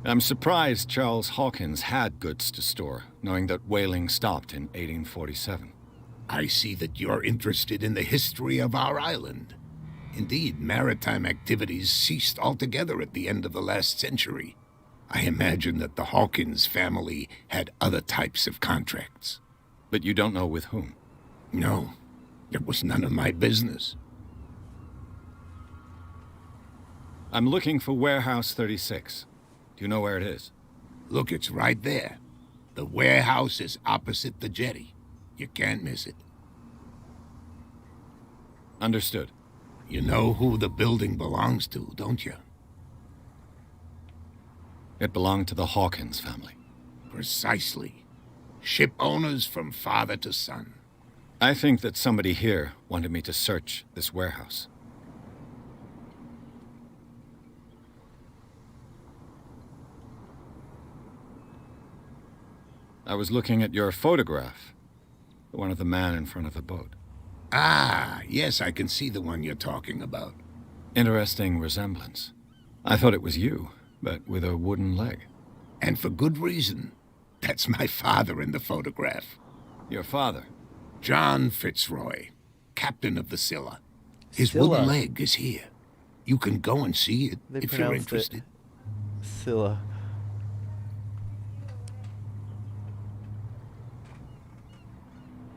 I'm surprised Charles Hawkins had goods to store, knowing that whaling stopped in 1847. I see that you're interested in the history of our island. Indeed, maritime activities ceased altogether at the end of the last century. I imagine that the Hawkins family had other types of contracts. But you don't know with whom? No, it was none of my business. I'm looking for Warehouse 36. Do you know where it is? Look, it's right there. The warehouse is opposite the jetty. You can't miss it. Understood. You know who the building belongs to, don't you? It belonged to the Hawkins family. Precisely. Ship owners from father to son. I think that somebody here wanted me to search this warehouse. I was looking at your photograph. The one of the man in front of the boat. Ah, yes, I can see the one you're talking about. Interesting resemblance. I thought it was you, but with a wooden leg. And for good reason. That's my father in the photograph. Your father? John Fitzroy, captain of the Scylla. His Scylla. wooden leg is here. You can go and see it They if you're pronounced interested. it Scylla.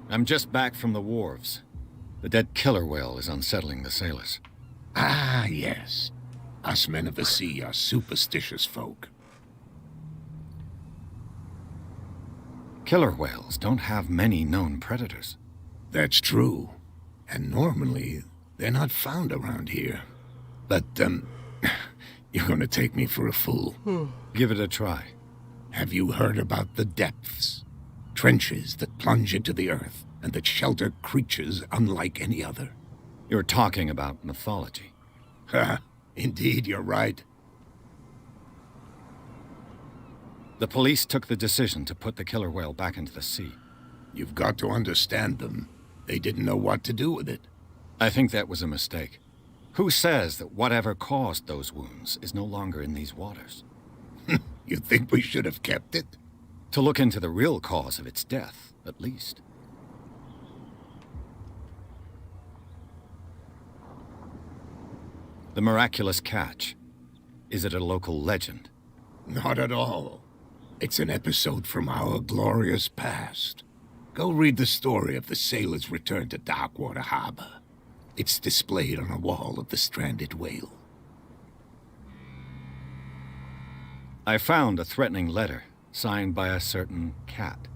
I'm just back from the wharves. The dead killer whale is unsettling the sailors. Ah, yes. Us men of the sea are superstitious folk. Killer whales don't have many known predators. That's true. And normally, they're not found around here. But, you're gonna take me for a fool. Give it a try. Have you heard about the depths? Trenches that plunge into the earth and that shelter creatures unlike any other. You're talking about mythology. Ha! Indeed, you're right. The police took the decision to put the killer whale back into the sea. You've got to understand them. They didn't know what to do with it. I think that was a mistake. Who says that whatever caused those wounds is no longer in these waters? You think we should have kept it? To look into the real cause of its death, at least. The miraculous catch. Is it a local legend? Not at all. It's an episode from our glorious past. Go read the story of the sailor's return to Darkwater Harbor. It's displayed on a wall of the stranded whale. I found a threatening letter, signed by a certain cat.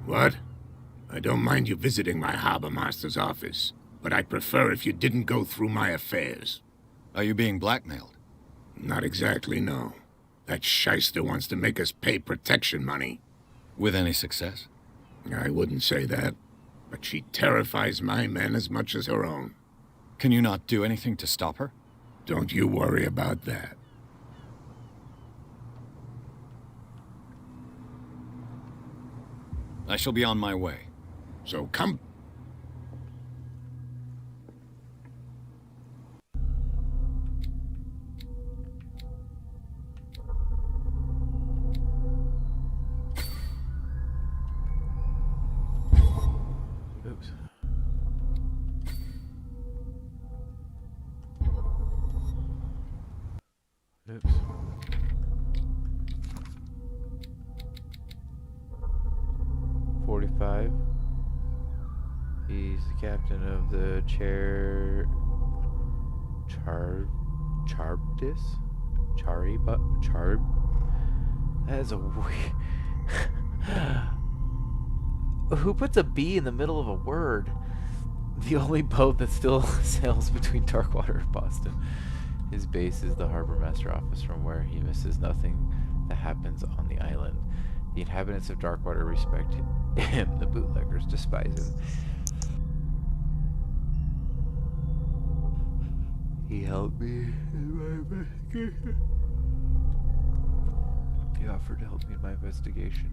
What? I don't mind you visiting my harbor master's office, but I'd prefer if you didn't go through my affairs. Are you being blackmailed? Not exactly, no. That shyster wants to make us pay protection money. With any success? I wouldn't say that, but she terrifies my men as much as her own. Can you not do anything to stop her? Don't you worry about that. I shall be on my way. So come... Oops. Oops. .45. He's the captain of the Charbdis? That is a weird... Who puts a B in the middle of a word? The only boat that still sails between Darkwater and Boston. His base is the harbor master office, from where he misses nothing that happens on the island. The inhabitants of Darkwater respect him. The bootleggers despise him. He helped me in my investigation. He offered to help me in my investigation.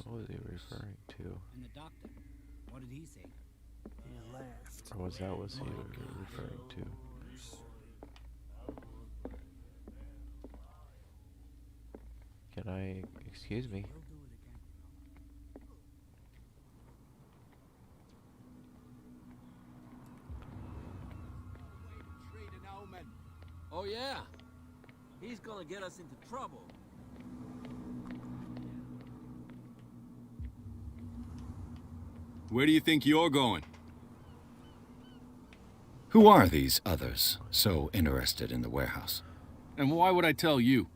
What was he referring to? And the doctor, what did he say? He laughed. Or was that was he referring to? Can I... excuse me? Oh yeah? He's gonna get us into trouble. Where do you think you're going? Who are these others so interested in the warehouse? And why would I tell you?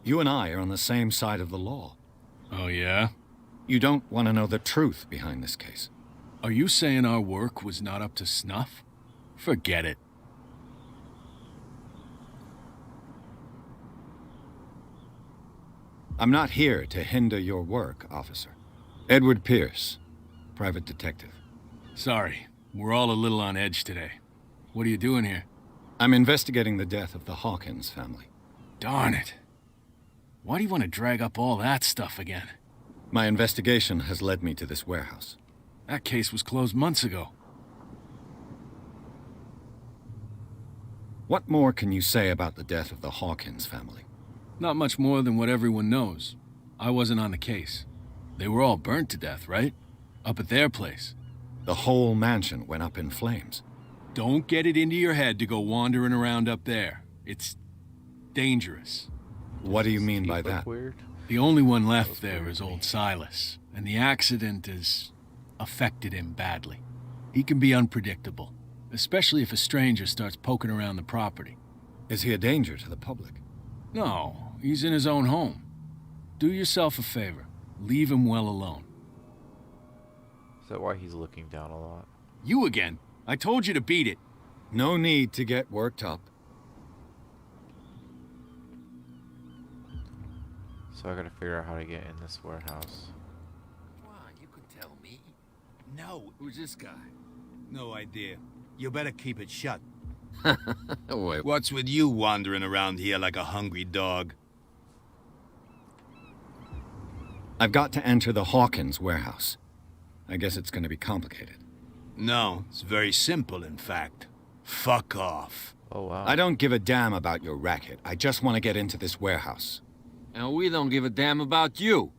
You and I are on the same side of the law. Oh, yeah? You don't want to know the truth behind this case. Are you saying our work was not up to snuff? Forget it. I'm not here to hinder your work, officer. Edward Pierce, private detective. Sorry, we're all a little on edge today. What are you doing here? I'm investigating the death of the Hawkins family. Darn it. Why do you want to drag up all that stuff again? My investigation has led me to this warehouse. That case was closed months ago. What more can you say about the death of the Hawkins family? Not much more than what everyone knows. I wasn't on the case. They were all burnt to death, right? Up at their place. The whole mansion went up in flames. Don't get it into your head to go wandering around up there. It's dangerous. What do you mean by that? Weird. The only one left there is old Silas, and the accident has affected him badly. He can be unpredictable, especially if a stranger starts poking around the property. Is he a danger to the public? No, he's in his own home. Do yourself a favor. Leave him well alone. Is that why he's looking down a lot? You again? I told you to beat it. No need to get worked up. So I gotta figure out how to get in this warehouse. Well, you could tell me. No, who's this guy? No idea. You better keep it shut. Wait. What's with you wandering around here like a hungry dog? I've got to enter the Hawkins warehouse. I guess it's going to be complicated. No, it's very simple, in fact. Fuck off. Oh, wow. I don't give a damn about your racket. I just want to get into this warehouse. And we don't give a damn about you.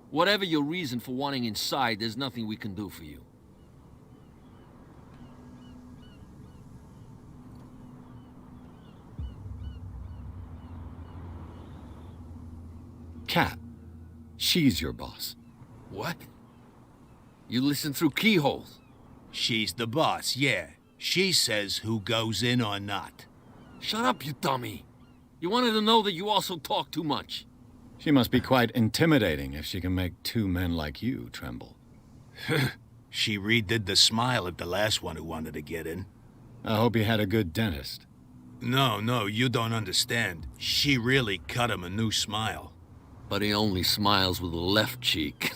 Whatever your reason for wanting inside, there's nothing we can do for you. Cat, she's your boss. What? You listen through keyholes? She's the boss, yeah. She says who goes in or not. Shut up, you dummy. You wanted to know that you also talk too much. She must be quite intimidating if she can make two men like you tremble. She redid the smile at the last one who wanted to get in. I hope he had a good dentist. No, you don't understand. She really cut him a new smile. But he only smiles with the left cheek.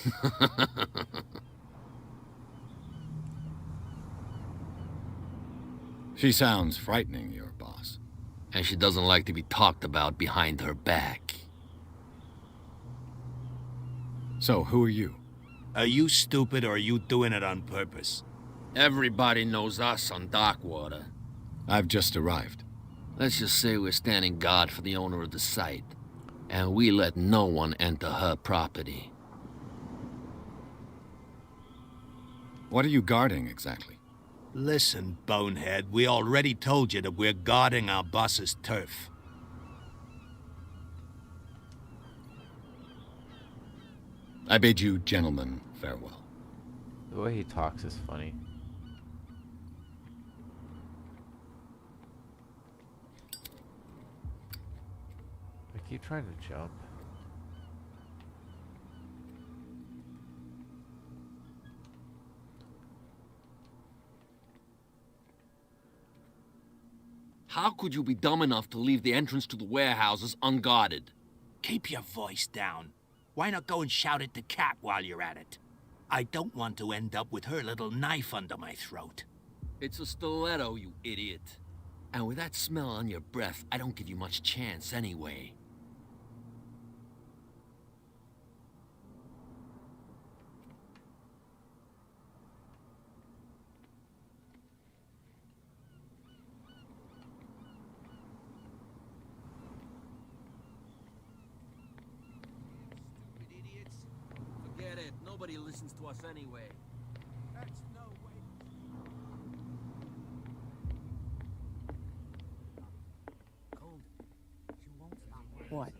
She sounds frightening, your boss. And she doesn't like to be talked about behind her back. So, who are you? Are you stupid or are you doing it on purpose? Everybody knows us on Darkwater. I've just arrived. Let's just say we're standing guard for the owner of the site. And we let no one enter her property. What are you guarding, exactly? Listen, bonehead, we already told you that we're guarding our boss's turf. I bid you gentlemen farewell. The way he talks is funny. I keep trying to jump. How could you be dumb enough to leave the entrance to the warehouses unguarded? Keep your voice down. Why not go and shout at the cat while you're at it? I don't want to end up with her little knife under my throat. It's a stiletto, you idiot. And with that smell on your breath, I don't give you much chance anyway. Forget it. Nobody listens to us anyway. That's no way. What?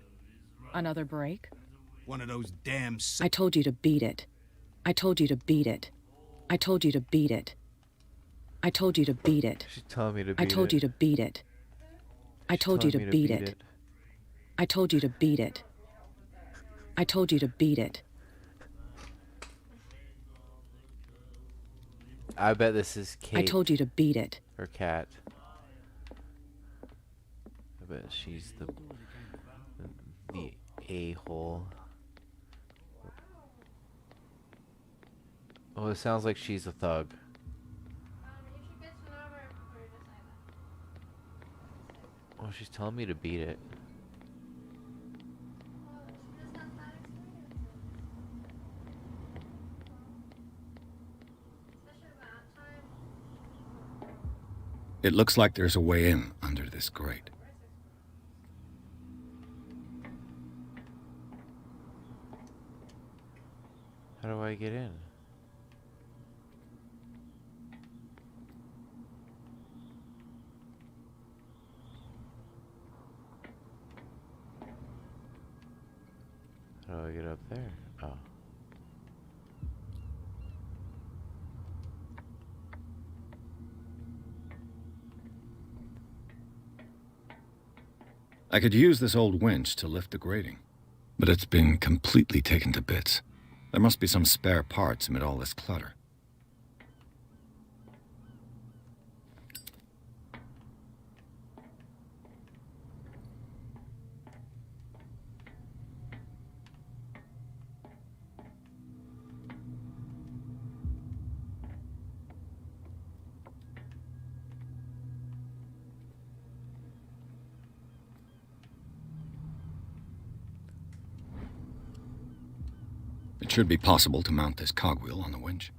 Another break? One of those damn... I told you to beat it. I told you to beat it. I told you to beat it. I told you to beat it. She's telling me to beat I told it. you to beat it. I told you to beat it. I told you to beat it. I told you to beat it. I bet this is Kate. I told you to beat it. Her cat. I bet she's the a-hole. Oh, it sounds like she's a thug. Oh, she's telling me to beat it. It looks like there's a way in under this grate. How do I get in? How do I get up there? Oh. I could use this old winch to lift the grating, but it's been completely taken to bits. There must be some spare parts amid all this clutter. It should be possible to mount this cogwheel on the winch.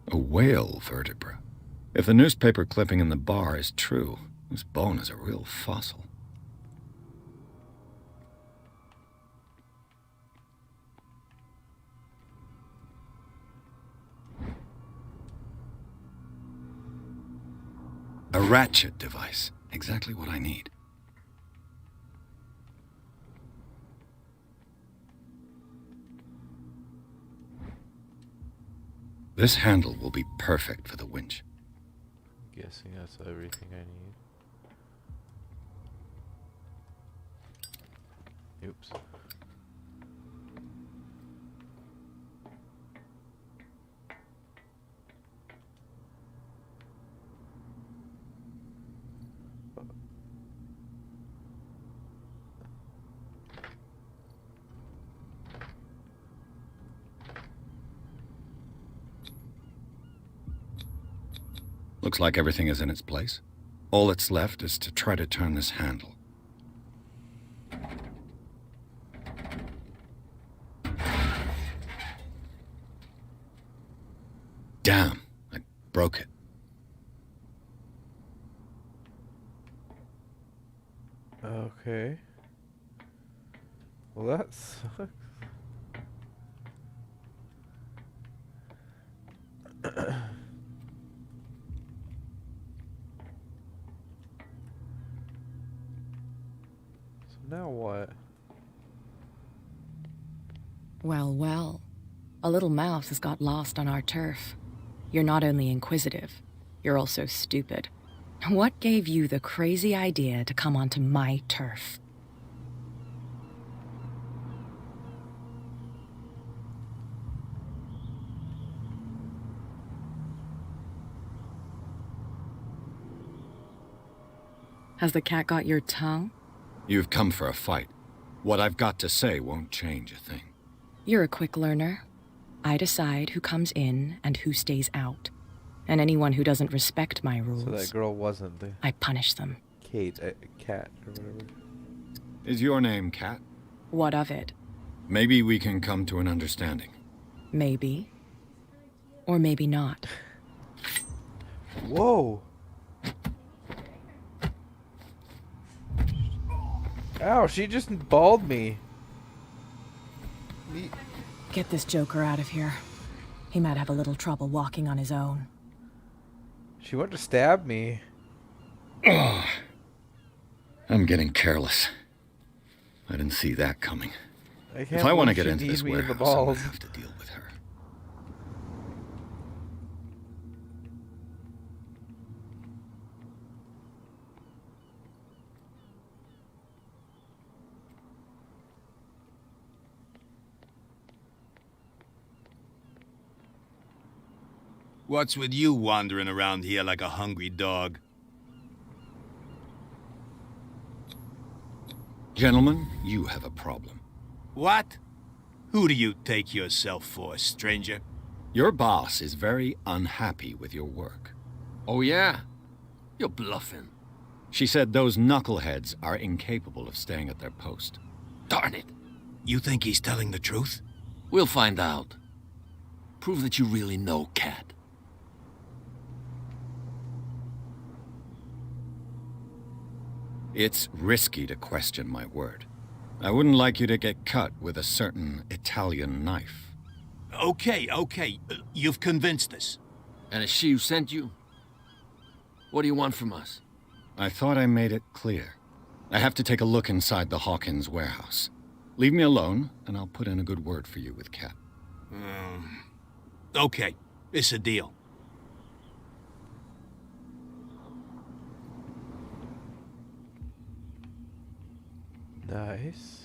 A whale vertebra. If the newspaper clipping in the bar is true, this bone is a real fossil. A ratchet device. Exactly what I need. This handle will be perfect for the winch. Guessing that's everything I need. Oops. Looks like everything is in its place. All that's left is to try to turn this handle. Damn, I broke it. Okay. Well, that sucks. So now what? Well, well. A little mouse has got lost on our turf. You're not only inquisitive, you're also stupid. What gave you the crazy idea to come onto my turf? Has the cat got your tongue? You've come for a fight. What I've got to say won't change a thing. You're a quick learner. I decide who comes in and who stays out. And anyone who doesn't respect my rules, So that girl wasn't the I punish them. Kate, cat or whatever. Is your name Cat? What of it? Maybe we can come to an understanding. Maybe. Or maybe not. Whoa! Ow, she just balled me. Get this joker out of here. He might have a little trouble walking on his own. She wanted to stab me. Oh, I'm getting careless. I didn't see that coming. If I want to get into this warehouse, I'm gonna have to deal with her. What's with you wandering around here like a hungry dog? Gentlemen, you have a problem. What? Who do you take yourself for, stranger? Your boss is very unhappy with your work. Oh, yeah? You're bluffing. She said those knuckleheads are incapable of staying at their post. Darn it. You think he's telling the truth? We'll find out. Prove that you really know Cat. It's risky to question my word. I wouldn't like you to get cut with a certain Italian knife. Okay. You've convinced us. And it's she who sent you? What do you want from us? I thought I made it clear. I have to take a look inside the Hawkins warehouse. Leave me alone, and I'll put in a good word for you with Cat. Okay, it's a deal. Nice.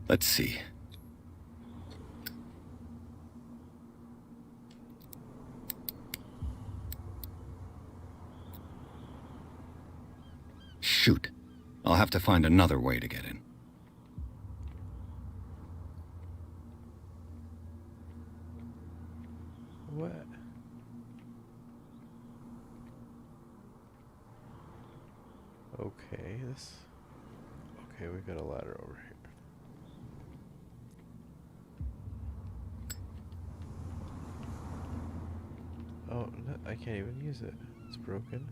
Let's see. Shoot. I'll have to find another way to get in. What? Okay, this... Okay, we got a ladder over here. Oh, no, I can't even use it. It's broken.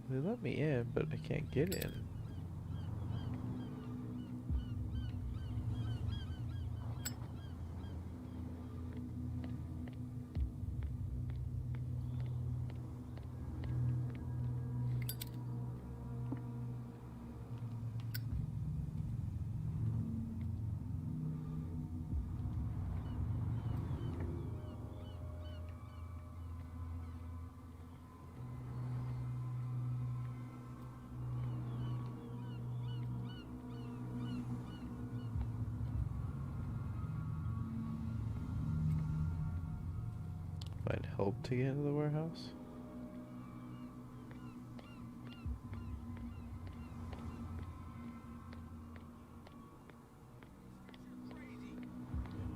They let me in, but I can't get in. Find help to get into the warehouse?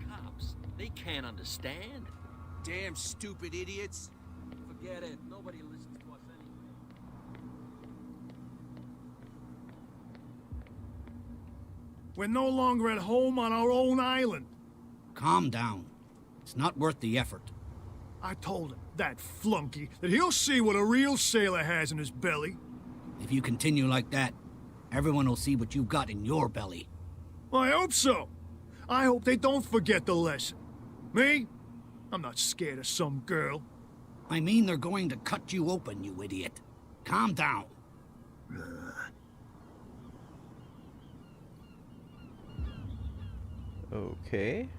Cops, they can't understand. Damn stupid idiots. Forget it. Nobody listens to us anyway. We're no longer at home on our own island. Calm down. It's not worth the effort. I told him, that flunky, that he'll see what a real sailor has in his belly. If you continue like that, everyone will see what you've got in your belly. I hope so. I hope they don't forget the lesson. Me? I'm not scared of some girl. I mean they're going to cut you open, you idiot. Calm down. Okay.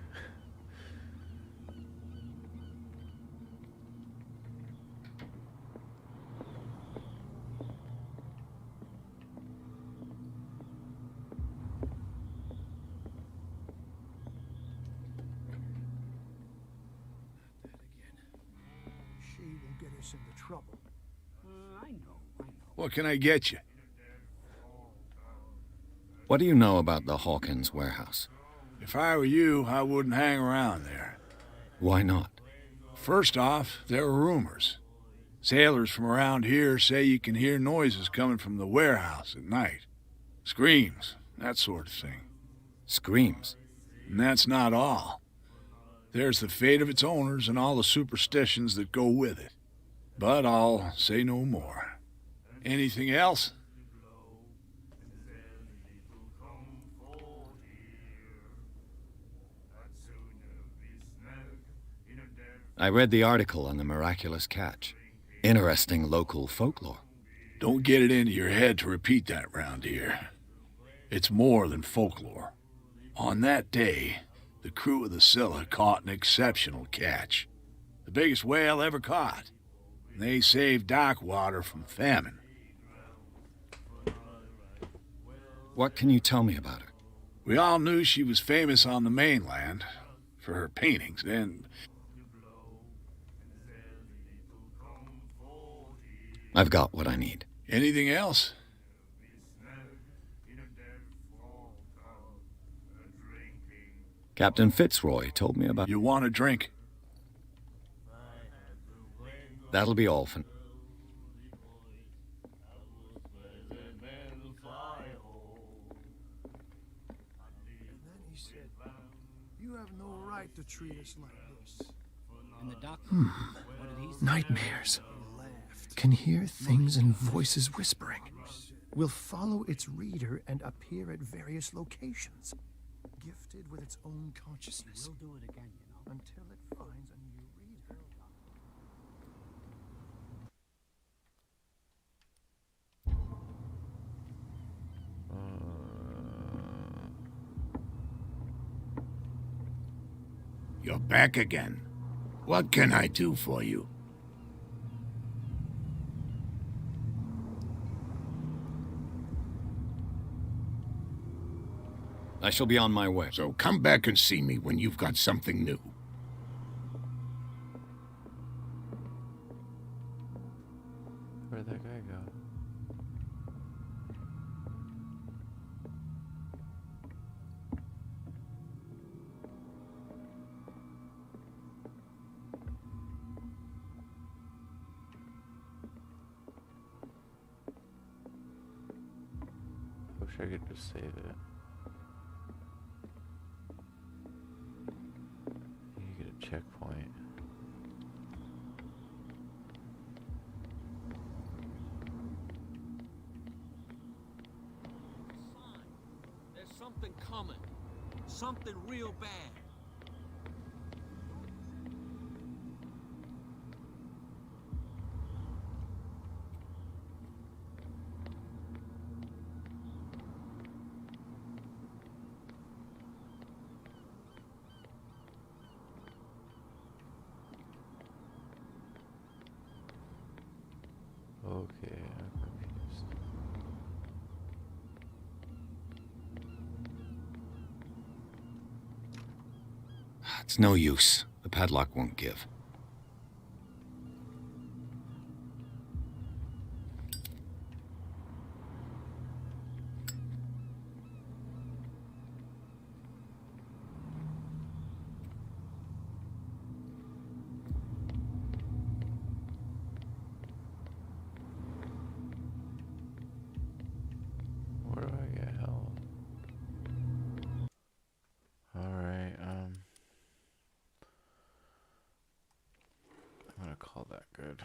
She will get us into trouble. I know. What can I get you? What do you know about the Hawkins warehouse? If I were you, I wouldn't hang around there. Why not? First off, there are rumors. Sailors from around here say you can hear noises coming from the warehouse at night. Screams, that sort of thing. Screams? And that's not all. There's the fate of its owners and all the superstitions that go with it. But I'll say no more. Anything else? I read the article on the miraculous catch. Interesting local folklore. Don't get it into your head to repeat that round here. It's more than folklore. On that day, the crew of the Scylla caught an exceptional catch. The biggest whale ever caught. And they saved dock water from famine. What can you tell me about her? We all knew she was famous on the mainland for her paintings, and I've got what I need. anything else? Captain Fitzroy told me about... You want a drink? That'll be all for... And then he said, you have no right to treat us like this. And the doctor, what did he say? Nightmares. Can hear things and voices whispering. Will follow its reader and appear at various locations. Gifted with its own consciousness. We'll do it again, you know. Until it finds a new reader. You're back again. What can I do for you? I shall be on my way. So come back and see me when you've got something new. Where'd that guy go? wish I could just save it. You get a checkpoint. There's something coming. Something real bad. Okay, I'm confused. It's no use. The padlock won't give. Where do I get help? Alright, I'm gonna call that good.